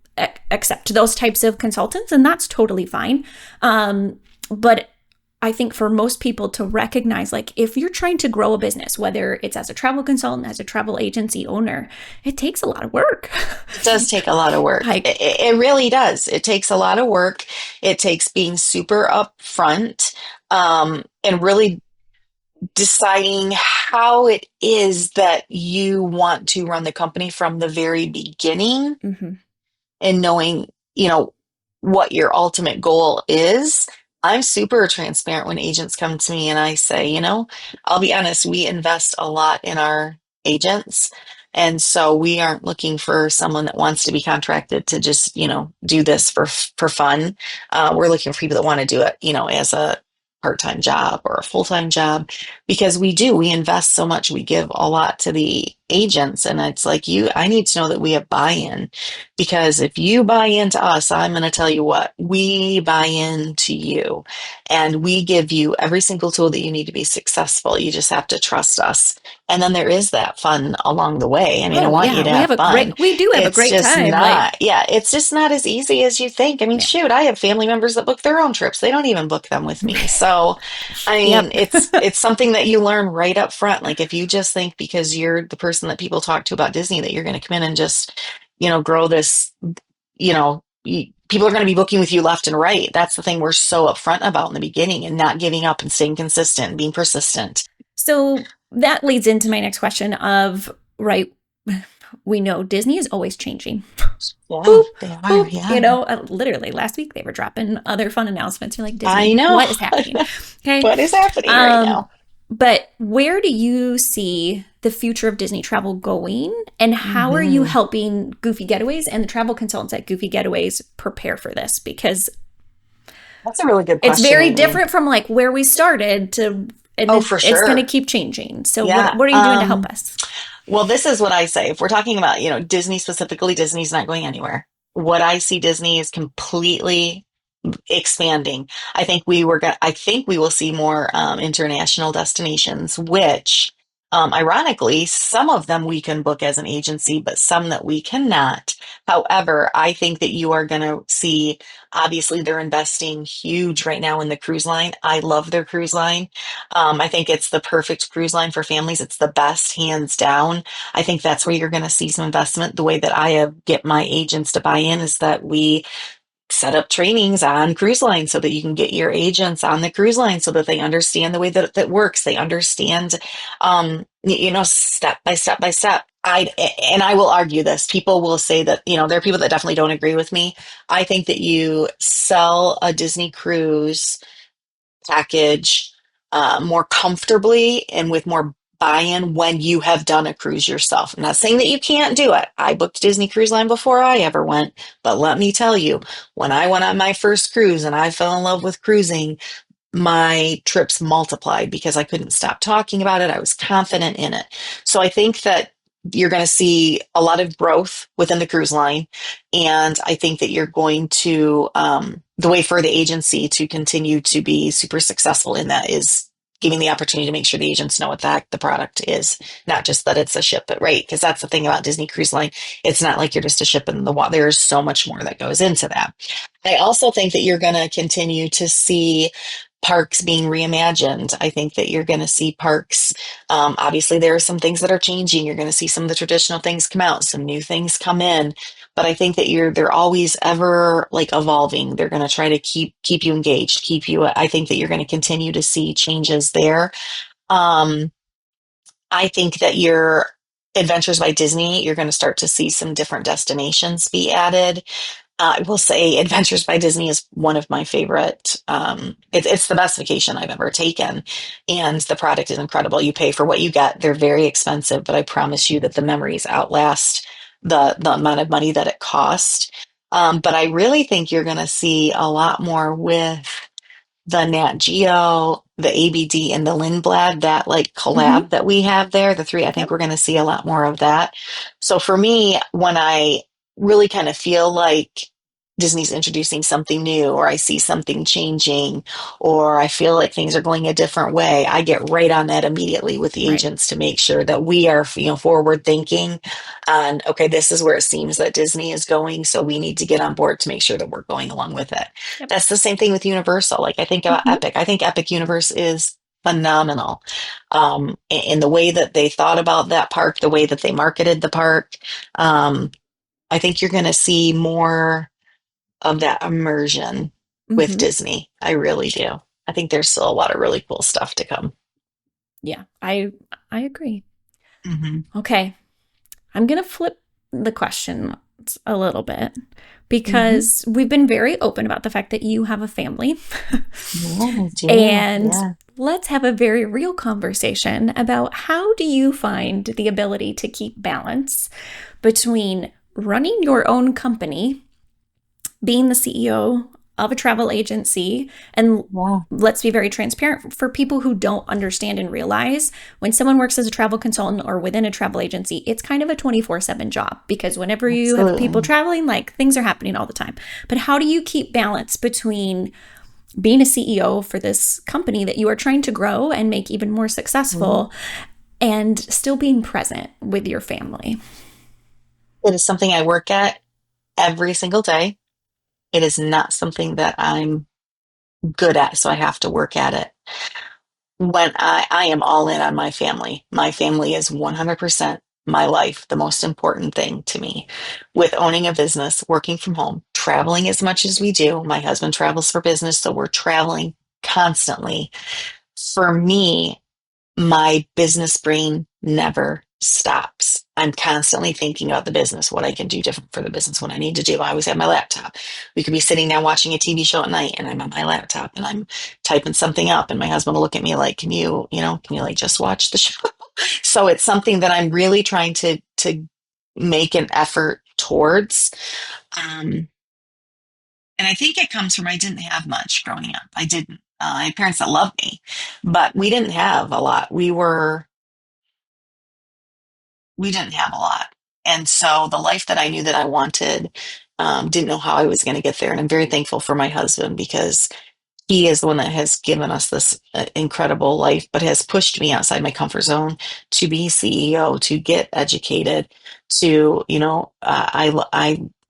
Speaker 3: accept those types of consultants, and that's totally fine. But I think for most people to recognize, like, if you're trying to grow a business, whether it's as a travel consultant, as a travel agency owner, it takes a lot of work.
Speaker 2: It does take a lot of work.
Speaker 3: Like,
Speaker 2: It really does. It takes a lot of work. It takes being super upfront, and really deciding how it is that you want to run the company from the very beginning,
Speaker 3: mhm.
Speaker 2: and knowing, what your ultimate goal is. I'm super transparent when agents come to me and I say, I'll be honest, we invest a lot in our agents. And so we aren't looking for someone that wants to be contracted to just, do this for fun. We're looking for people that want to do it, as a part-time job or a full-time job, because we invest so much. We give a lot to the agents, and it's like, I need to know that we have buy-in, because if you buy into us, I'm going to tell you what, we buy into you, and we give you every single tool that you need to be successful. You just have to trust us. And then there is that fun along the way. I mean, I
Speaker 3: Oh
Speaker 2: want you
Speaker 3: yeah,
Speaker 2: to have fun.
Speaker 3: we do have a
Speaker 2: It's
Speaker 3: great
Speaker 2: just
Speaker 3: time.
Speaker 2: not,
Speaker 3: Like,
Speaker 2: yeah, it's just not as easy as you think. I mean,
Speaker 3: yeah.
Speaker 2: shoot, I have family members that book their own trips. They don't even book them with me. So, I mean,
Speaker 3: Yep.
Speaker 2: it's something that you learn right up front. Like, if you just think because you're the person that people talk to about Disney that you're going to come in and just, grow this, people are going to be booking with you left and right. That's the thing we're so upfront about in the beginning, and not giving up and staying consistent and being persistent.
Speaker 3: So that leads into my next question of, right, we know Disney is always changing.
Speaker 2: Yeah,
Speaker 3: Boop,
Speaker 2: they are.
Speaker 3: boop.
Speaker 2: Yeah,
Speaker 3: Literally last week they were dropping other fun announcements. You're like,
Speaker 2: I
Speaker 3: Disney,
Speaker 2: know.
Speaker 3: what is happening? Okay.
Speaker 2: What is happening right
Speaker 3: Um,
Speaker 2: now?
Speaker 3: but where do you see the future of Disney travel going? And how are you
Speaker 2: Hmm.
Speaker 3: helping Goofy Getaways and the travel consultants at Goofy Getaways prepare for this? Because
Speaker 2: That's a really good
Speaker 3: it's
Speaker 2: question,
Speaker 3: very
Speaker 2: Amy.
Speaker 3: different from like where we started to, and
Speaker 2: Oh, for
Speaker 3: it's going to
Speaker 2: sure.
Speaker 3: keep changing. So
Speaker 2: Yeah.
Speaker 3: what are you doing to help us?
Speaker 2: Well, this is what I say. If we're talking about, Disney specifically, Disney's not going anywhere. What I see Disney is completely expanding. I think we will see more international destinations, which, ironically, some of them we can book as an agency, but some that we cannot. However, I think that you are going to see, obviously, they're investing huge right now in the cruise line. I love their cruise line. I think it's the perfect cruise line for families. It's the best, hands down. I think that's where you're going to see some investment. The way that I have get my agents to buy in is that we set up trainings on cruise lines so that you can get your agents on the cruise line so that they understand the way that that works. They understand, step by step by step. I will argue this. People will say that, there are people that definitely don't agree with me. I think that you sell a Disney cruise package more comfortably and with more buy-in when you have done a cruise yourself. I'm not saying that you can't do it. I booked Disney Cruise Line before I ever went, but let me tell you, when I went on my first cruise and I fell in love with cruising, my trips multiplied because I couldn't stop talking about it. I was confident in it. So I think that you're going to see a lot of growth within the cruise line. And I think that you're going to, the way for the agency to continue to be super successful in that is giving the opportunity to make sure the agents know what the product is, not just that it's a ship, but right. Because that's the thing about Disney Cruise Line. It's not like you're just a ship in the water. There's so much more that goes into that. I also think that you're going to continue to see parks being reimagined. I think that you're going to see parks. Obviously, there are some things that are changing. You're going to see some of the traditional things come out, some new things come in. But I think that they're always ever like evolving. They're going to try to keep you engaged, keep you. I think that you're going to continue to see changes there. Um, I think that your Adventures by Disney, you're going to start to see some different destinations be added. I will say Adventures by Disney is one of my favorite It's the best vacation I've ever taken, and the product is incredible. You pay for what you get. They're very expensive, but I promise you that the memories outlast the amount of money that it cost. But I really think you're going to see a lot more with the Nat Geo, the ABD, and the Lindblad, that like
Speaker 3: Mm-hmm.
Speaker 2: collab that we have there, the three, I think
Speaker 3: Yep.
Speaker 2: we're going to see a lot more of that. So for me, when I really kind of feel like Disney's introducing something new, or I see something changing, or I feel like things are going a different way, I get right on that immediately with the
Speaker 3: Right.
Speaker 2: agents to make sure that we are, forward thinking and okay, this is where it seems that Disney is going, so we need to get on board to make sure that we're going along with it.
Speaker 3: Yep.
Speaker 2: That's the same thing with Universal. Like I think about
Speaker 3: Mm-hmm.
Speaker 2: Epic. I think Epic Universe is phenomenal. In the way that they thought about that park, the way that they marketed the park. Um, I think you're going to see more of that immersion with
Speaker 3: Mm-hmm.
Speaker 2: Disney. I really do. I think there's still a lot of really cool stuff to come.
Speaker 3: Yeah, I agree.
Speaker 2: Hmm.
Speaker 3: Okay, I'm gonna flip the question a little bit
Speaker 2: Hmm.
Speaker 3: because we've been very open about the fact that you have a family.
Speaker 2: Yeah, I do.
Speaker 3: And
Speaker 2: Yeah.
Speaker 3: let's have a very real conversation about how do you find the ability to keep balance between running your own company, being the CEO of a travel agency, and
Speaker 2: Yeah.
Speaker 3: let's be very transparent for people who don't understand and realize when someone works as a travel consultant or within a travel agency, it's kind of a 24/7 job because whenever you have people
Speaker 2: Absolutely.
Speaker 3: traveling, like things are happening all the time. But how do you keep balance between being a CEO for this company that you are trying to grow and make even more
Speaker 2: Mhm.
Speaker 3: successful and still being present with your family?
Speaker 2: It is something I work at every single day. It is not something that I'm good at, so I have to work at it. When I am all in on my family is 100% my life, the most important thing to me. With owning a business, working from home, traveling as much as we do, my husband travels for business, so we're traveling constantly. For me, my business brain never stops. I'm constantly thinking about the business, what I can do different for the business, what I need to do. I always have my laptop. We could be sitting down watching a TV show at night and I'm on my laptop and I'm typing something up and my husband will look at me like, can you like just watch the show? So it's something that I'm really trying to make an effort towards. Um, and I think it comes from I didn't have much growing up. I didn't. I had parents that loved me, but we didn't have a lot. We didn't have a lot. And so the life that I knew that I wanted, didn't know how I was going to get there. And I'm very thankful for my husband because he is the one that has given us this incredible life, but has pushed me outside my comfort zone to be CEO, to get educated, to,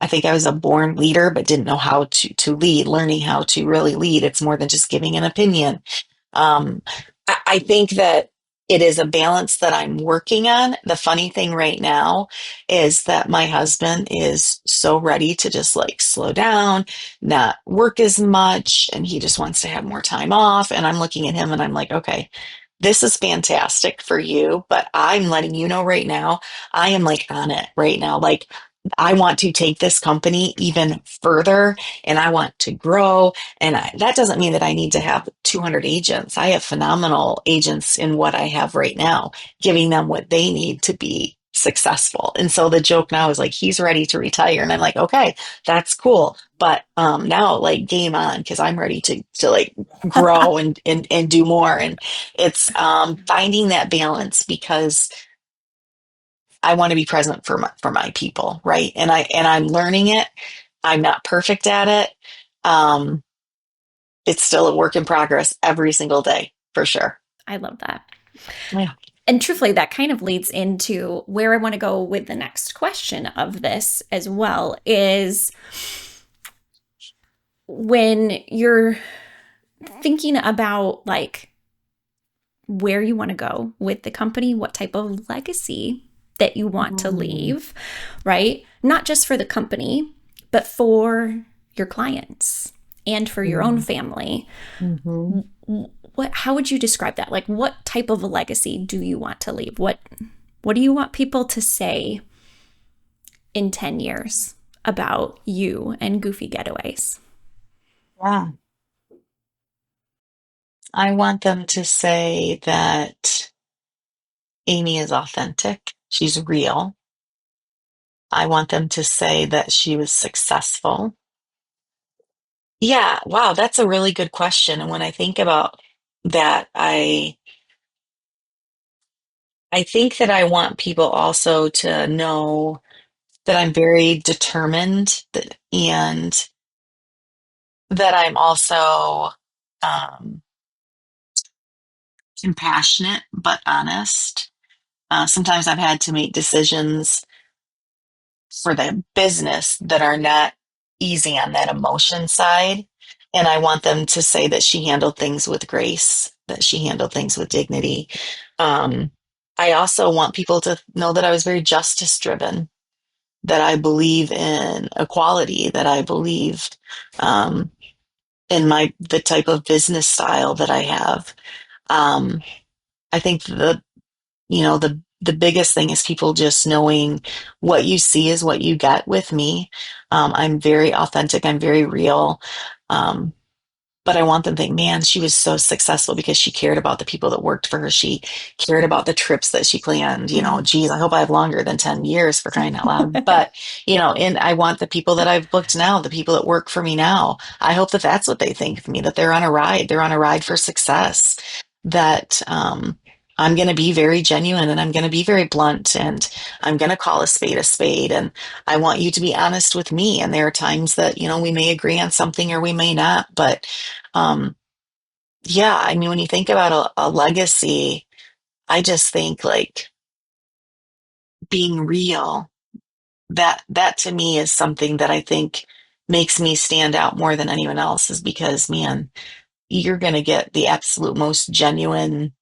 Speaker 2: I think I was a born leader, but didn't know how to lead, learning how to really lead. It's more than just giving an opinion. Um, I think that it is a balance that I'm working on. The funny thing right now is that my husband is so ready to just like slow down, not work as much, and he just wants to have more time off. And I'm looking at him and I'm like, okay, this is fantastic for you, but I'm letting you know right now, I am like on it right now. Like, I want to take this company even further and I want to grow. And that doesn't mean that I need to have 200 agents. I have phenomenal agents in what I have right now, giving them what they need to be successful. And so the joke now is like, he's ready to retire. And I'm like, okay, that's cool. But now like game on because I'm ready to like grow and do more. And it's finding that balance because I want to be present for my people, right? And I'm learning it. I'm not perfect at it. Um, it's still a work in progress every single day, for sure.
Speaker 3: I love that.
Speaker 2: Yeah.
Speaker 3: And truthfully, that kind of leads into where I want to go with the next question of this as well is when you're thinking about like where you want to go with the company, what type of legacy that you want to
Speaker 2: Mm,
Speaker 3: leave, right? Not just for the company, but for your clients and for your own
Speaker 2: mm,
Speaker 3: family.
Speaker 2: mhm.
Speaker 3: How would you describe that? Like what type of a legacy do you want to leave? What do you want people to say in 10 years about you and Goofy Getaways?
Speaker 2: Yeah. I want them to say that Amy is authentic. She's real. I want them to say that she was successful. Yeah, wow, that's a really good question. And when I think about that, I think that I want people also to know that I'm very determined and that I'm also um, compassionate but honest. Sometimes I've had to make decisions for the business that are not easy on that emotion side. And I want them to say that she handled things with grace, that she handled things with dignity. Um, I also want people to know that I was very justice driven, that I believe in equality, that I believed um, in the type of business style that I have. Um, I think the biggest thing is people just knowing what you see is what you get with me. I'm very authentic. I'm very real. Um, but I want them to think, man, she was so successful because she cared about the people that worked for her. She cared about the trips that she planned. Geez, I hope I have longer than 10 years for crying out loud. But, and I want the people that I've booked now, the people that work for me now, I hope that that's what they think of me, that they're on a ride. They're on a ride for success, that, I'm going to be very genuine and I'm going to be very blunt and I'm going to call a spade a spade. And I want you to be honest with me. And there are times that, we may agree on something or we may not, but um, yeah, I mean, when you think about a legacy, I just think like being real, that to me is something that I think makes me stand out more than anyone else is because, man, you're going to get the absolute most genuine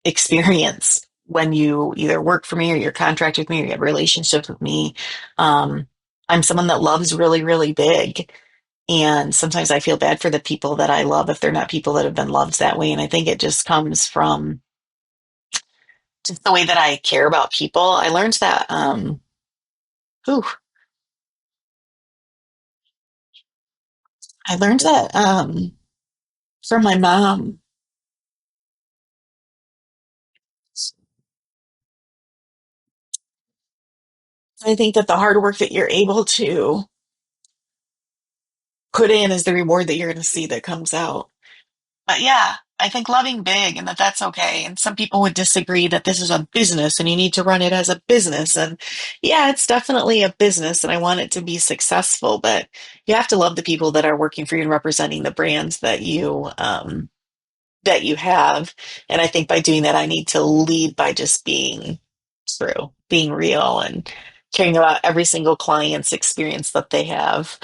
Speaker 2: experience when you either work for me or you're contract with me or you have relationships with me. Um, I'm someone that loves really, really big. And sometimes I feel bad for the people that I love if they're not people that have been loved that way. And I think it just comes from just the way that I care about people. I learned that, whew, I learned that from my mom. I think that the hard work that you're able to put in is the reward that you're going to see that comes out. But yeah, I think loving big and that's okay. And some people would disagree that this is a business and you need to run it as a business. And yeah, it's definitely a business and I want it to be successful, but you have to love the people that are working for you and representing the brands that you have. And I think by doing that, I need to lead by just being true, being real, and caring about every single client's experience that they have.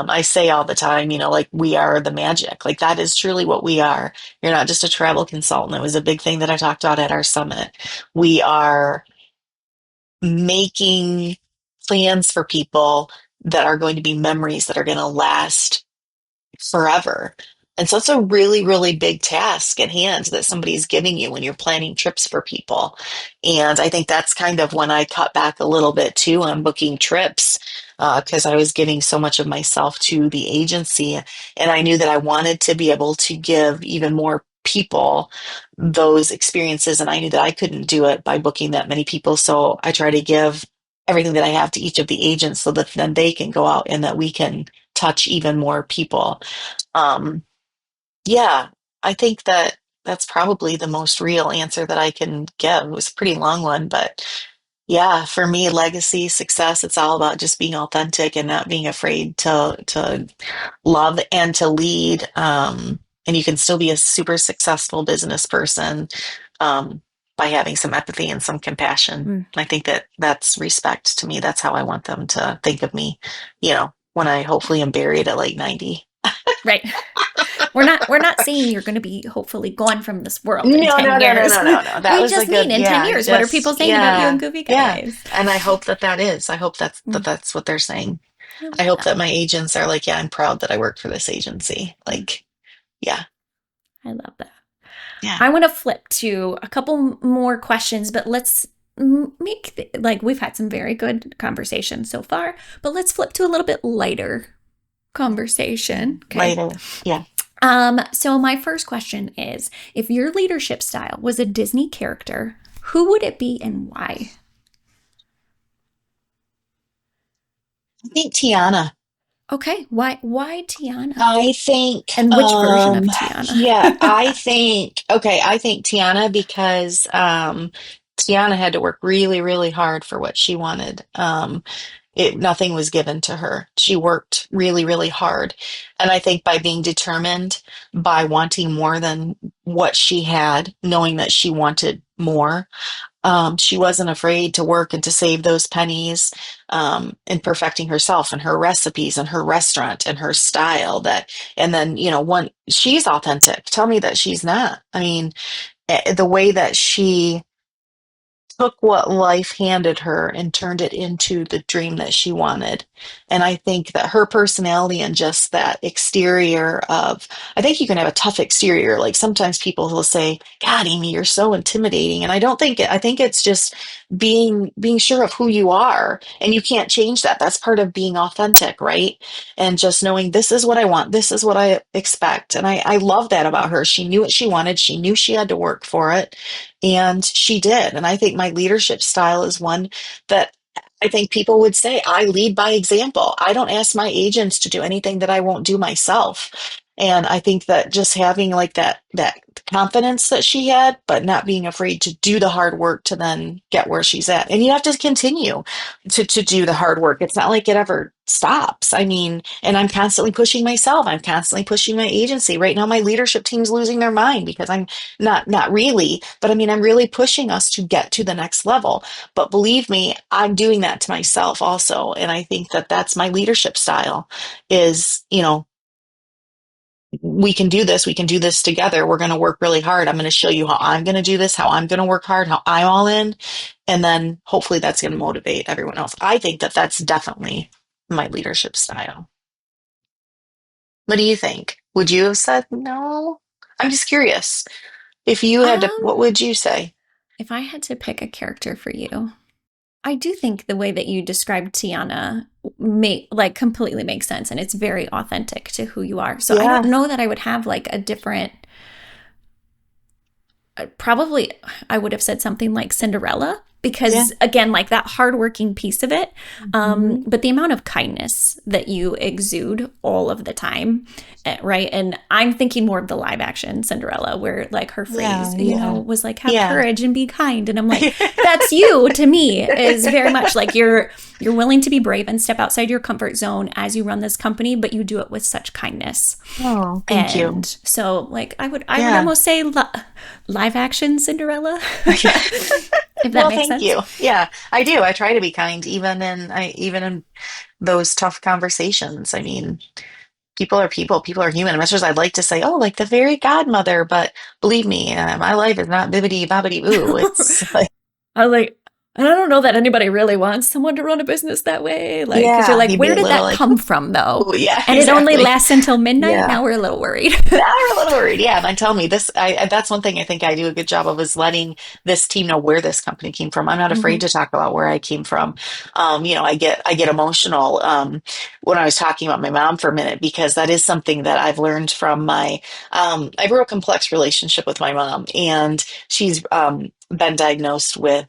Speaker 2: I say all the time, like we are the magic. Like that is truly what we are. You're not just a travel consultant. It was a big thing that I talked about at our summit. We are making plans for people that are going to be memories that are going to last forever. And so it's a really, really big task at hand that somebody's giving you when you're planning trips for people. And I think that's kind of when I cut back a little bit too on booking trips because I was giving so much of myself to the agency. And I knew that I wanted to be able to give even more people those experiences. And I knew that I couldn't do it by booking that many people. So I try to give everything that I have to each of the agents so that then they can go out and that we can touch even more people. Um, yeah, I think that that's probably the most real answer that I can give. It was a pretty long one, but yeah, for me, legacy, success, it's all about just being authentic and not being afraid to love and to lead. And you can still be a super successful business person by having some empathy and some compassion.
Speaker 3: Mm,
Speaker 2: I think that that's respect to me. That's how I want them to think of me, when I hopefully am buried at like 90.
Speaker 3: right. We're not saying you're going to be hopefully gone from this world in
Speaker 2: No,
Speaker 3: 10
Speaker 2: no, no, no,
Speaker 3: years.
Speaker 2: no, no, no. That
Speaker 3: We
Speaker 2: was a
Speaker 3: just mean
Speaker 2: good,
Speaker 3: in 10
Speaker 2: yeah,
Speaker 3: years, what are people
Speaker 2: just,
Speaker 3: saying about you and
Speaker 2: yeah,
Speaker 3: Goofy
Speaker 2: yeah.
Speaker 3: Getaways?
Speaker 2: And I hope that is. I hope
Speaker 3: Mm,
Speaker 2: that's what they're saying.
Speaker 3: I
Speaker 2: I
Speaker 3: love
Speaker 2: hope
Speaker 3: that.
Speaker 2: that my agents are like, yeah, I'm proud that I work for this agency.
Speaker 3: Mm,
Speaker 2: Like, yeah,
Speaker 3: I love that.
Speaker 2: yeah,
Speaker 3: I want to flip to a couple more questions, but let's make like we've had some very good conversations so far, but let's flip to a little bit lighter conversation. Okay.
Speaker 2: later. Yeah.
Speaker 3: So my first question is, if your leadership style was a Disney character, who would it be and why?
Speaker 2: I think Tiana.
Speaker 3: Okay, why Tiana?
Speaker 2: I think,
Speaker 3: And which version of Tiana?
Speaker 2: yeah, I think Tiana because Tiana had to work really, really hard for what she wanted. Nothing was given to her. She worked really, really hard. And I think by being determined, by wanting more than what she had, knowing that she wanted more, she wasn't afraid to work and to save those pennies, in perfecting herself and her recipes and her restaurant and her style that, and then, one, she's authentic. Tell me that she's not. I mean, the way that she took what life handed her and turned it into the dream that she wanted. And I think that her personality and just that exterior of, I think you can have a tough exterior. Like sometimes people will say, God, Amy, you're so intimidating. And I don't think it, I think it's just being sure of who you are. And you can't change that. That's part of being authentic, right? And just knowing this is what I want, this is what I expect. And I love that about her. She knew what she wanted, she knew she had to work for it. And she did. And I think my leadership style is one that I think people would say I lead by example. I don't ask my agents to do anything that I won't do myself. And I think that just having like that confidence that she had, but not being afraid to do the hard work to then get where she's at. And you have to continue to do the hard work. It's not like it ever stops. I mean, and I'm constantly pushing myself. I'm constantly pushing my agency. Right now, my leadership team's losing their mind because I'm not really, but I mean, I'm really pushing us to get to the next level. But believe me, I'm doing that to myself also. And I think that that's my leadership style is, we can do this. We can do this together. We're going to work really hard. I'm going to show you how I'm going to do this, how I'm going to work hard, how I'm all in. And then hopefully that's going to motivate everyone else. I think that that's definitely my leadership style. What do you think? Would you have said no? I'm just curious. If you had to,
Speaker 3: Um,
Speaker 2: what would you say?
Speaker 3: if I had to pick a character for you, I do think the way that you described Tiana completely makes sense, and it's very authentic to who you are. So I don't
Speaker 2: Yeah.
Speaker 3: know that I would have like a different, probably I would have said something like Cinderella
Speaker 2: Yeah.
Speaker 3: because again, like that hardworking piece of it,
Speaker 2: Mhm.
Speaker 3: but the amount of kindness that you exude all of the time, right? And I'm thinking more of the live action Cinderella, where like her
Speaker 2: Yeah.
Speaker 3: phrase,
Speaker 2: Yeah.
Speaker 3: was like "have
Speaker 2: Yeah.
Speaker 3: courage and be kind," and I'm like, that's you to me is very much like you're willing to be brave and step outside your comfort zone as you run this company, but you do it with such kindness.
Speaker 2: Oh, thank you.
Speaker 3: And so, like, I would
Speaker 2: Yeah.
Speaker 3: almost say live action Cinderella, if that
Speaker 2: Well,
Speaker 3: makes
Speaker 2: thank
Speaker 3: sense.
Speaker 2: you. Yeah, I do. I try to be kind even in those tough conversations. I mean, people are people, people are human. As much as I'd like to say, oh, like the fairy godmother, but believe me, my life is not bibbity bobbity boo. It's like,
Speaker 3: I like, and I don't know that anybody really wants someone to run a business that way. Like, because you're
Speaker 2: yeah,
Speaker 3: like,
Speaker 2: you'd be
Speaker 3: where
Speaker 2: a
Speaker 3: did
Speaker 2: little
Speaker 3: that
Speaker 2: like,
Speaker 3: come from, though?
Speaker 2: ooh, yeah,
Speaker 3: And it only
Speaker 2: exactly.
Speaker 3: lasts until midnight.
Speaker 2: Yeah.
Speaker 3: Now we're a little worried.
Speaker 2: Now we're a little worried. Yeah. And tell me this, that's one thing I think I do a good job of is letting this team know where this company came from. I'm not afraid
Speaker 3: Mhm.
Speaker 2: to talk about where I came from. I get emotional, when I was talking about my mom for a minute, because that is something that I've learned from I have a real complex relationship with my mom, and she's, been diagnosed with,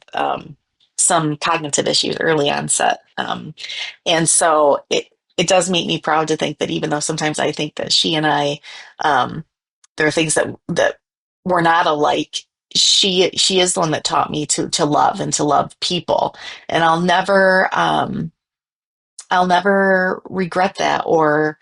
Speaker 2: some cognitive issues, early onset. And so it does make me proud to think that even though sometimes I think that she and I, um, there are things that we're not alike. She is the one that taught me to love and to love people, and I'll never regret that. Or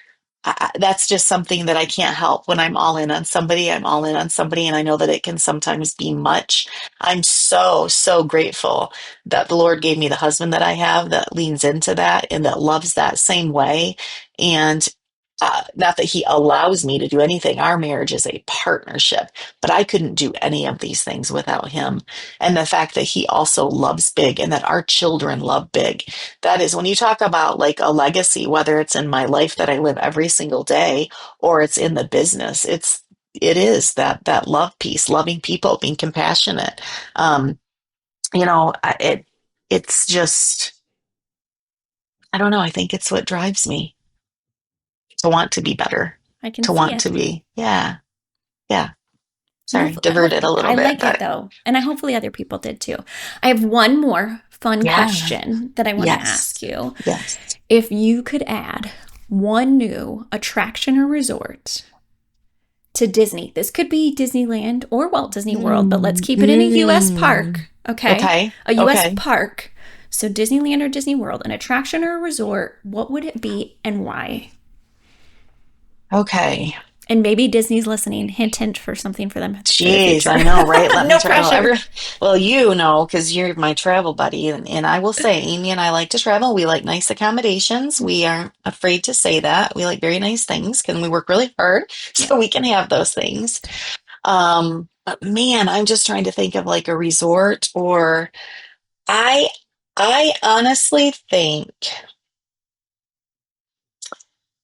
Speaker 2: that's just something that I can't help. When I'm all in on somebody, I'm all in on somebody, and I know that it can sometimes be much. I'm so, so grateful that the Lord gave me the husband that I have that leans into that and that loves that same way. And not that he allows me to do anything. Our marriage is a partnership, but I couldn't do any of these things without him. And the fact that he also loves big and that our children love big, that is, when you talk about like a legacy, whether it's in my life that I live every single day or it's in the business, it is that love piece, loving people, being compassionate. Um, it's just, I don't know. I think it's what drives me to want to be better.
Speaker 3: I can
Speaker 2: to
Speaker 3: see
Speaker 2: want to
Speaker 3: it.
Speaker 2: be. Yeah. Yeah.
Speaker 3: And
Speaker 2: Sorry, diverted a little
Speaker 3: I
Speaker 2: bit,
Speaker 3: like it
Speaker 2: but
Speaker 3: though. And I hopefully other people did too. I have one more fun
Speaker 2: yeah.
Speaker 3: question that I want to ask
Speaker 2: Yes.
Speaker 3: you.
Speaker 2: Yes.
Speaker 3: If you could add one new attraction or resort to Disney, this could be Disneyland or Walt Disney World, but let's
Speaker 2: Mm,
Speaker 3: keep it in a US
Speaker 2: mm.
Speaker 3: park, okay?
Speaker 2: Okay.
Speaker 3: A US
Speaker 2: Okay.
Speaker 3: park. So Disneyland or Disney World, an attraction or a resort, what would it be and why?
Speaker 2: Okay.
Speaker 3: And maybe Disney's listening. Hint, hint for something for them for the
Speaker 2: Jeez,
Speaker 3: future.
Speaker 2: I know, right? Let me
Speaker 3: No
Speaker 2: travel.
Speaker 3: pressure.
Speaker 2: Well, you know, because you're my travel buddy, and I will say, Amy and I like to travel. We like nice accommodations. We aren't afraid to say that. We like very nice things, and we work really hard
Speaker 3: Yep.
Speaker 2: so we can have those things. But man, I'm just trying to think of like a resort, or I, I honestly think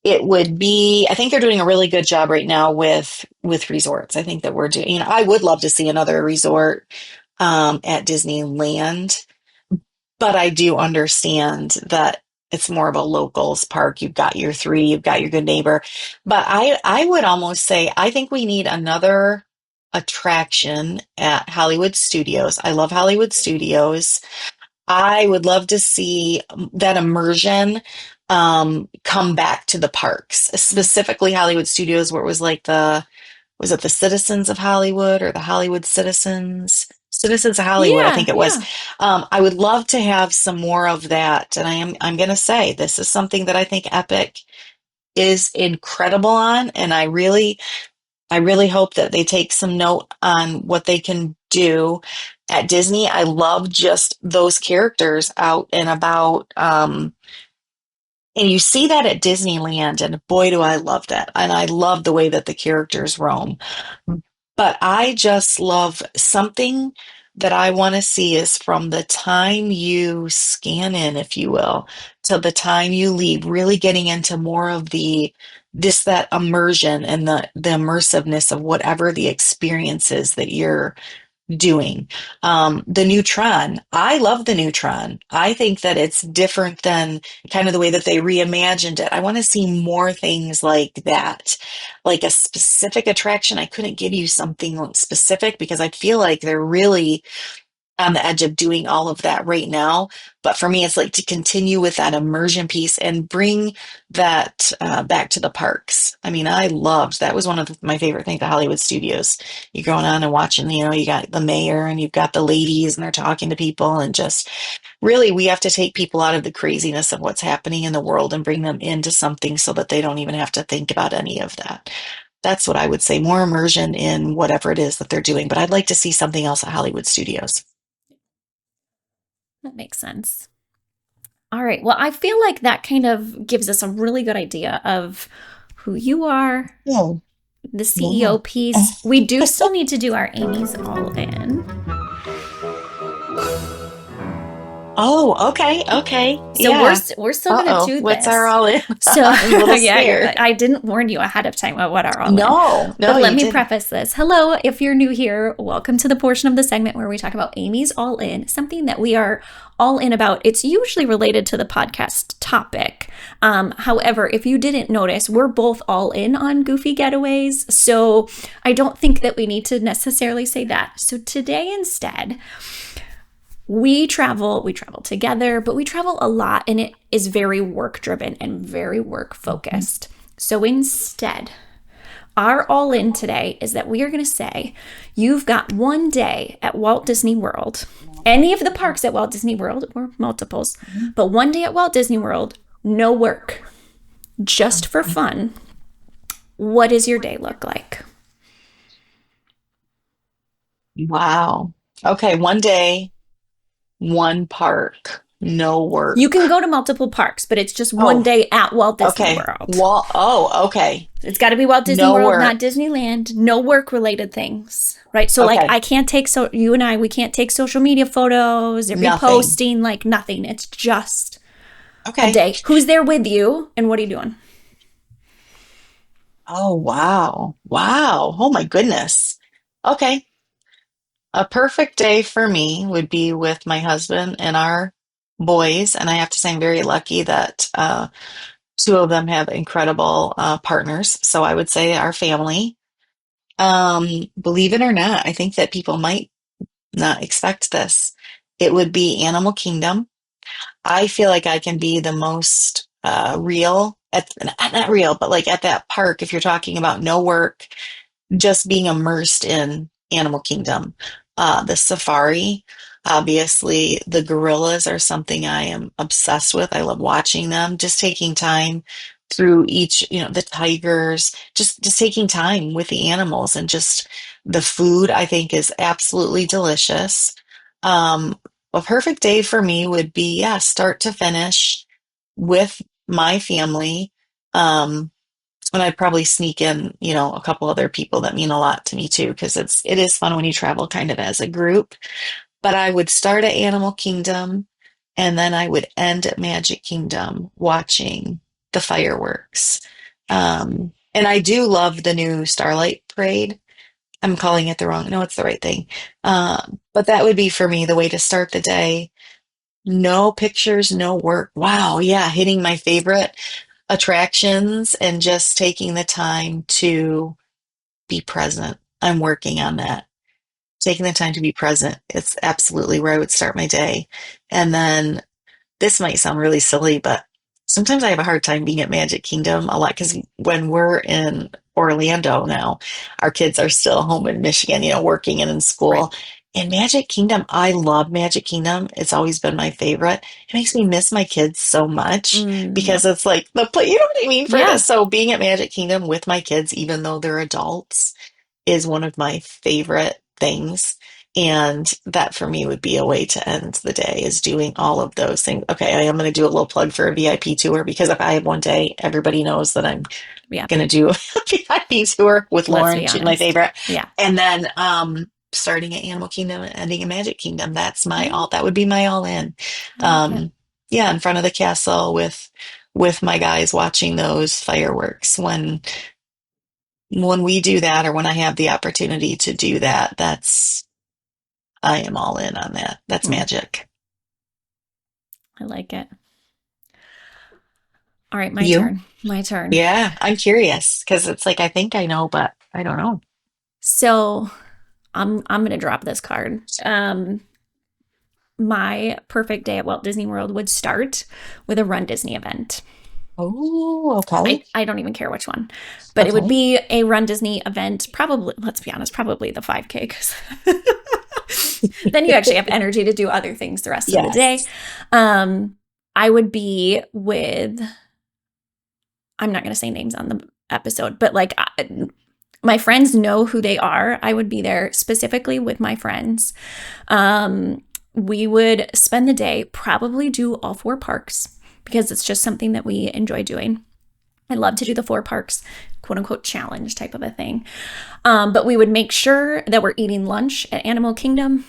Speaker 2: it would be. I think they're doing a really good job right now with resorts. I think that we're doing. I would love to see another resort at Disneyland, but I do understand that it's more of a locals park. You've got your three, you've got your good neighbor. But I would almost say I think we need another attraction at Hollywood Studios. I love Hollywood Studios. I would love to see that immersion come back to the parks, specifically Hollywood Studios, where it was like was it the Citizens of Hollywood or the Hollywood Citizens? Citizens of Hollywood, I
Speaker 3: Yeah,
Speaker 2: think it was.
Speaker 3: yeah.
Speaker 2: I would love to have some more of that. And I'm going to say this is something that I think Epic is incredible on. And I really hope that they take some note on what they can do at Disney. I love just those characters out and about. And you see that at Disneyland, and boy, do I love that. And I love the way that the characters roam. But I just love something that I want to see is from the time you scan in, if you will, till the time you leave, really getting into more of that immersion and the immersiveness of whatever the experience is that you're doing. The Neutron, I love the Neutron. I think that it's different than kind of the way that they reimagined it. I want to see more things like that, like a specific attraction. I couldn't give you something specific because I feel like they're really on the edge of doing all of that right now. But for me, it's like to continue with that immersion piece and bring that back to the parks. I mean, I loved that was one of my favorite things, the Hollywood Studios. You're going on and watching, you got the mayor and you've got the ladies and they're talking to people and just really we have to take people out of the craziness of what's happening in the world and bring them into something so that they don't even have to think about any of that. That's what I would say, more immersion in whatever it is that they're doing. But I'd like to see something else at Hollywood Studios.
Speaker 3: That makes sense. All right. Well, I feel like that kind of gives us a really good idea of who you are,
Speaker 2: Yeah.
Speaker 3: the
Speaker 2: Yeah.
Speaker 3: CEO piece. We do still need to do our Amy's All In.
Speaker 2: Oh, okay, okay.
Speaker 3: So
Speaker 2: Yeah.
Speaker 3: we're still gonna
Speaker 2: Uh-oh.
Speaker 3: do
Speaker 2: What's our
Speaker 3: this.
Speaker 2: all in?
Speaker 3: So
Speaker 2: I'm a little
Speaker 3: yeah,
Speaker 2: scared.
Speaker 3: I didn't warn you ahead of time of what our all in.
Speaker 2: No,
Speaker 3: But
Speaker 2: no,
Speaker 3: let
Speaker 2: you
Speaker 3: me
Speaker 2: didn't.
Speaker 3: preface this. Hello, if you're new here, welcome to the portion of the segment where we talk about Amy's All In, something that we are all in about. It's usually related to the podcast topic. However, if you didn't notice, we're both all in on Goofy Getaways. So I don't think that we need to necessarily say that. So today instead, we travel together, but we travel a lot and it is very work driven and very work focused. So instead, our all in today is that we are going to say you've got one day at Walt Disney World, any of the parks at Walt Disney World or multiples, but one day at Walt Disney World, no work, just for fun. What does your day look like?
Speaker 2: Wow. Okay, one day, one park, no
Speaker 3: You can
Speaker 2: work.
Speaker 3: go to multiple parks, but it's just one
Speaker 2: Oh,
Speaker 3: day at Walt Disney
Speaker 2: okay.
Speaker 3: World.
Speaker 2: Okay.
Speaker 3: It's got to be Walt Disney
Speaker 2: No
Speaker 3: World, not
Speaker 2: work.
Speaker 3: Disneyland. No work related things, right? So like
Speaker 2: Okay.
Speaker 3: I can't take you and I we can't take social media photos or be
Speaker 2: Nothing.
Speaker 3: posting like nothing. It's just a
Speaker 2: Okay.
Speaker 3: day. Who's there with you and what are you doing?
Speaker 2: Oh, wow. Wow. Oh my goodness. Okay. A perfect day for me would be with my husband and our boys. And I have to say I'm very lucky that Two of them have incredible partners. So I would say our family. Believe it or not, I think that people might not expect this. It would be Animal Kingdom. I feel like I can be the most real at not real, but like at that park, if you're talking about no work, just being immersed in Animal Kingdom. The safari, obviously, the gorillas are something I am obsessed with. I love watching them, just taking time through each, the tigers, just taking time with the animals and just the food I think is absolutely delicious. Um, a perfect day for me would be, yeah, start to finish with my family. Um, and I'd probably sneak in, a couple other people that mean a lot to me too, because it is fun when you travel kind of as a group. But I would start at Animal Kingdom and then I would end at Magic Kingdom watching the fireworks. And I do love the new Starlight Parade. I'm calling it the wrong, no, it's the right thing. But that would be for me the way to start the day. No pictures, no work. Wow, yeah, hitting my favorite attractions and just taking the time to be present. I'm working on that. Taking the time to be present. It's absolutely where I would start my day. And then this might sound really silly, but sometimes I have a hard time being at Magic Kingdom a lot because when we're in Orlando now, our kids are still home in Michigan, working and in
Speaker 3: Right.
Speaker 2: school. In Magic Kingdom, I love Magic Kingdom. It's always been my favorite. It makes me miss my kids so much
Speaker 3: Yep.
Speaker 2: because it's like the play, you know what I mean for
Speaker 3: Yeah.
Speaker 2: this. So being at Magic Kingdom with my kids, even though they're adults, is one of my favorite things. And that for me would be a way to end the day is doing all of those things. Okay, I am going to do a little plug for a VIP tour because if I have one day, everybody knows that I'm
Speaker 3: Yeah.
Speaker 2: going to do a VIP tour with
Speaker 3: Let's
Speaker 2: Lauren.
Speaker 3: be
Speaker 2: She's my
Speaker 3: honest.
Speaker 2: favorite.
Speaker 3: Yeah.
Speaker 2: And then starting at Animal Kingdom and ending at Magic Kingdom. That's my
Speaker 3: Yeah.
Speaker 2: all. That would be my all in.
Speaker 3: I like it.
Speaker 2: Yeah, in front of the castle with my guys watching those fireworks when we do that or when I have the opportunity to do that, I am all in on that. That's
Speaker 3: Hmm.
Speaker 2: magic.
Speaker 3: I like it. All right, my
Speaker 2: You?
Speaker 3: turn. My turn.
Speaker 2: Yeah, I'm curious because it's like I think I know, but I don't know.
Speaker 3: So I'm gonna drop this card. My perfect day at Walt Disney World would start with a Run Disney event.
Speaker 2: Oh, okay.
Speaker 3: I don't even care which one, but it would
Speaker 2: Okay.
Speaker 3: be a Run Disney event. Probably, let's be honest, probably the 5K, because then you actually have energy to do other things the rest of the day.
Speaker 2: Yes.
Speaker 3: I would be with, I'm not going to say names on the episode, but like my friends know who they are. I would be there specifically with my friends. We would spend the day, probably do all four parks because it's just something that we enjoy doing. I love to do the four parks, quote unquote, challenge type of a thing. But we would make sure that we're eating lunch at Animal Kingdom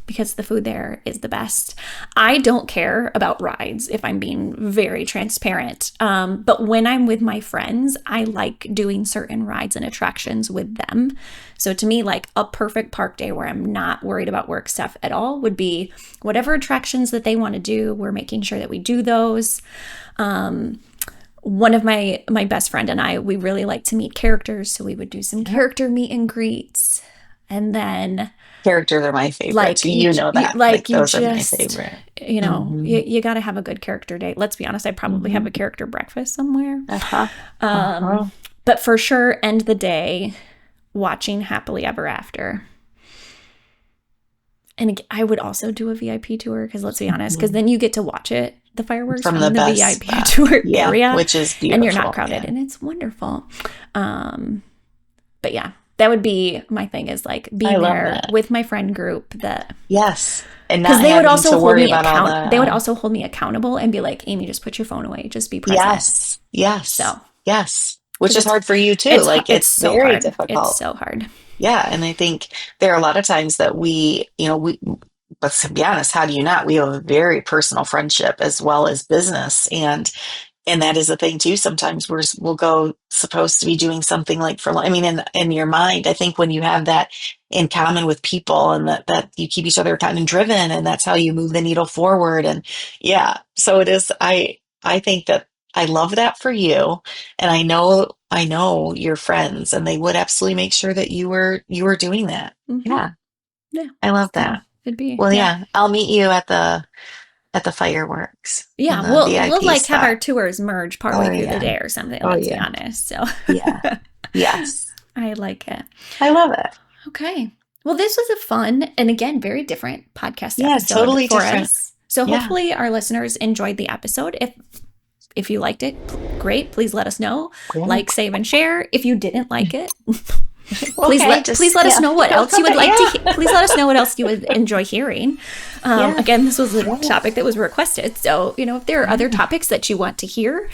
Speaker 3: because the food there is the best. I don't care about rides, if I'm being very transparent. But when I'm with my friends, I like doing certain rides and attractions with them. So to me, like a perfect park day where I'm not worried about work stuff at all would be whatever attractions that they want to do, we're making sure that we do those. One of my best friend and I, we really like to meet characters, so we would do some
Speaker 2: Yep.
Speaker 3: character meet and greets. And then
Speaker 2: Characters are my favorite
Speaker 3: like
Speaker 2: too. You know that. Like
Speaker 3: you
Speaker 2: those are my
Speaker 3: just
Speaker 2: favorite.
Speaker 3: you,
Speaker 2: Hmm.
Speaker 3: you got to have a good character date. Let's be honest, I probably have
Speaker 2: Hmm.
Speaker 3: a character breakfast somewhere.
Speaker 2: Uh-huh.
Speaker 3: Um
Speaker 2: Uh-huh.
Speaker 3: but for sure end the day watching Happily Ever After. And I would also do a VIP tour because let's be honest, because
Speaker 2: Mhm.
Speaker 3: then you get to watch it, the fireworks
Speaker 2: From the
Speaker 3: from the
Speaker 2: best
Speaker 3: VIP
Speaker 2: spot.
Speaker 3: tour
Speaker 2: Yeah,
Speaker 3: area,
Speaker 2: which is
Speaker 3: and you're not
Speaker 2: beautiful.
Speaker 3: crowded,
Speaker 2: Yeah.
Speaker 3: and it's wonderful. Um, but yeah, that would be my thing is like
Speaker 2: I
Speaker 3: being
Speaker 2: love
Speaker 3: there
Speaker 2: that.
Speaker 3: with my friend group that
Speaker 2: Yes. And
Speaker 3: because
Speaker 2: not
Speaker 3: they would
Speaker 2: having
Speaker 3: also
Speaker 2: to
Speaker 3: hold
Speaker 2: worry
Speaker 3: me
Speaker 2: about all
Speaker 3: account. They would
Speaker 2: the
Speaker 3: also hold me accountable and be like, Amy, just put your phone away, just be present.
Speaker 2: yes, yes,
Speaker 3: So
Speaker 2: yes. Which
Speaker 3: because
Speaker 2: is hard for you too. Like
Speaker 3: it's
Speaker 2: it's
Speaker 3: so
Speaker 2: very
Speaker 3: hard. It's
Speaker 2: difficult.
Speaker 3: so hard.
Speaker 2: Yeah, and I think there are a lot of times that but to be honest, how do you not? We have a very personal friendship as well as business, and that is a thing too. Sometimes we'll go supposed to be doing something like I mean, in your mind, I think when you have that in common with people and that you keep each other kind of driven, and that's how you move the needle forward. And yeah, so it is. I think that I love that for you. And I know your friends and they would absolutely make sure that you were doing that.
Speaker 3: Mm-hmm.
Speaker 2: Yeah.
Speaker 3: Yeah.
Speaker 2: I love
Speaker 3: So
Speaker 2: that.
Speaker 3: it'd be,
Speaker 2: Well,
Speaker 3: yeah.
Speaker 2: yeah, I'll meet you at the fireworks in
Speaker 3: Yeah,
Speaker 2: the
Speaker 3: we'll
Speaker 2: VIP
Speaker 3: like have our
Speaker 2: spot.
Speaker 3: tours merge partway
Speaker 2: Oh
Speaker 3: through the
Speaker 2: yeah.
Speaker 3: day or something,
Speaker 2: Oh
Speaker 3: let's be
Speaker 2: yeah.
Speaker 3: honest. So
Speaker 2: Yeah. Yes.
Speaker 3: I like it.
Speaker 2: I love it.
Speaker 3: Okay. Well, this was a fun and again, very different podcast
Speaker 2: Yeah,
Speaker 3: episode
Speaker 2: totally
Speaker 3: for
Speaker 2: different.
Speaker 3: us. So
Speaker 2: Yeah.
Speaker 3: hopefully our listeners enjoyed the episode. If you liked it, great. Please let us know.
Speaker 2: Yeah.
Speaker 3: Like, save, and share. If you didn't like it,
Speaker 2: Okay,
Speaker 3: please
Speaker 2: just
Speaker 3: let us
Speaker 2: yeah.
Speaker 3: know what else you
Speaker 2: Come
Speaker 3: would
Speaker 2: back.
Speaker 3: like
Speaker 2: Yeah.
Speaker 3: to. Please let us know what else you would enjoy hearing.
Speaker 2: Yeah.
Speaker 3: Again, this was a
Speaker 2: Yeah.
Speaker 3: topic that was requested, so if there are other
Speaker 2: Yeah.
Speaker 3: topics that you want to hear,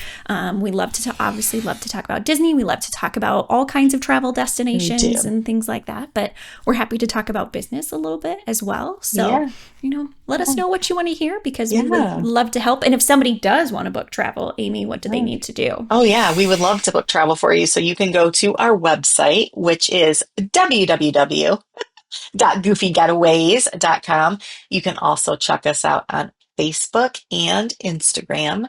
Speaker 3: we love to obviously love to talk about Disney. We love to talk about all kinds of travel
Speaker 2: We
Speaker 3: destinations
Speaker 2: do.
Speaker 3: and things like that. But we're happy to talk about business a little bit as well. So
Speaker 2: Yeah.
Speaker 3: let us know what you want to hear because we would
Speaker 2: Yeah.
Speaker 3: love to help. And if somebody does want to book travel, Amy, what do they need to do?
Speaker 2: Oh, yeah, we would love to book travel for you. So you can go to our website, which is www.goofygetaways.com. You can also check us out on Facebook and Instagram.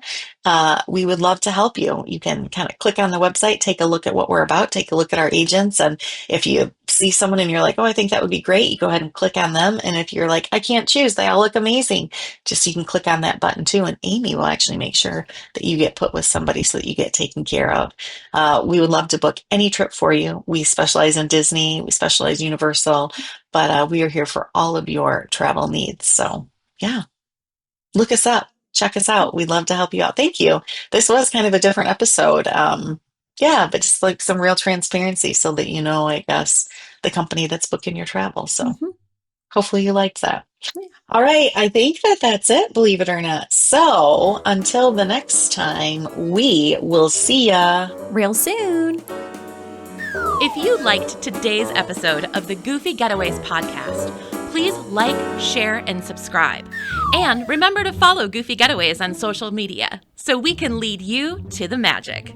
Speaker 2: We would love to help you. You can kind of click on the website, take a look at what we're about, take a look at our agents. And if you see someone and you're like, oh, I think that would be great, you go ahead and click on them. And if you're like, I can't choose, they all look amazing, just you can click on that button too. And Amy will actually make sure that you get put with somebody so that you get taken care of. We would love to book any trip for you. We specialize in Disney, we specialize Universal, but we are here for all of your travel needs. So, yeah, look us up, check us out. We'd love to help you out. Thank you. This was kind of a different episode. Yeah, but just like some real transparency so that you know, I guess, the company that's booking your travel. So,
Speaker 3: Mhm.
Speaker 2: hopefully you liked that.
Speaker 3: Yeah.
Speaker 2: All right, I think that that's it, believe it or not. So, until the next time, we will see ya.
Speaker 3: Real soon.
Speaker 1: If you liked today's episode of the Goofy Getaways podcast, please like, share, and subscribe. And remember to follow Goofy Getaways on social media so we can lead you to the magic.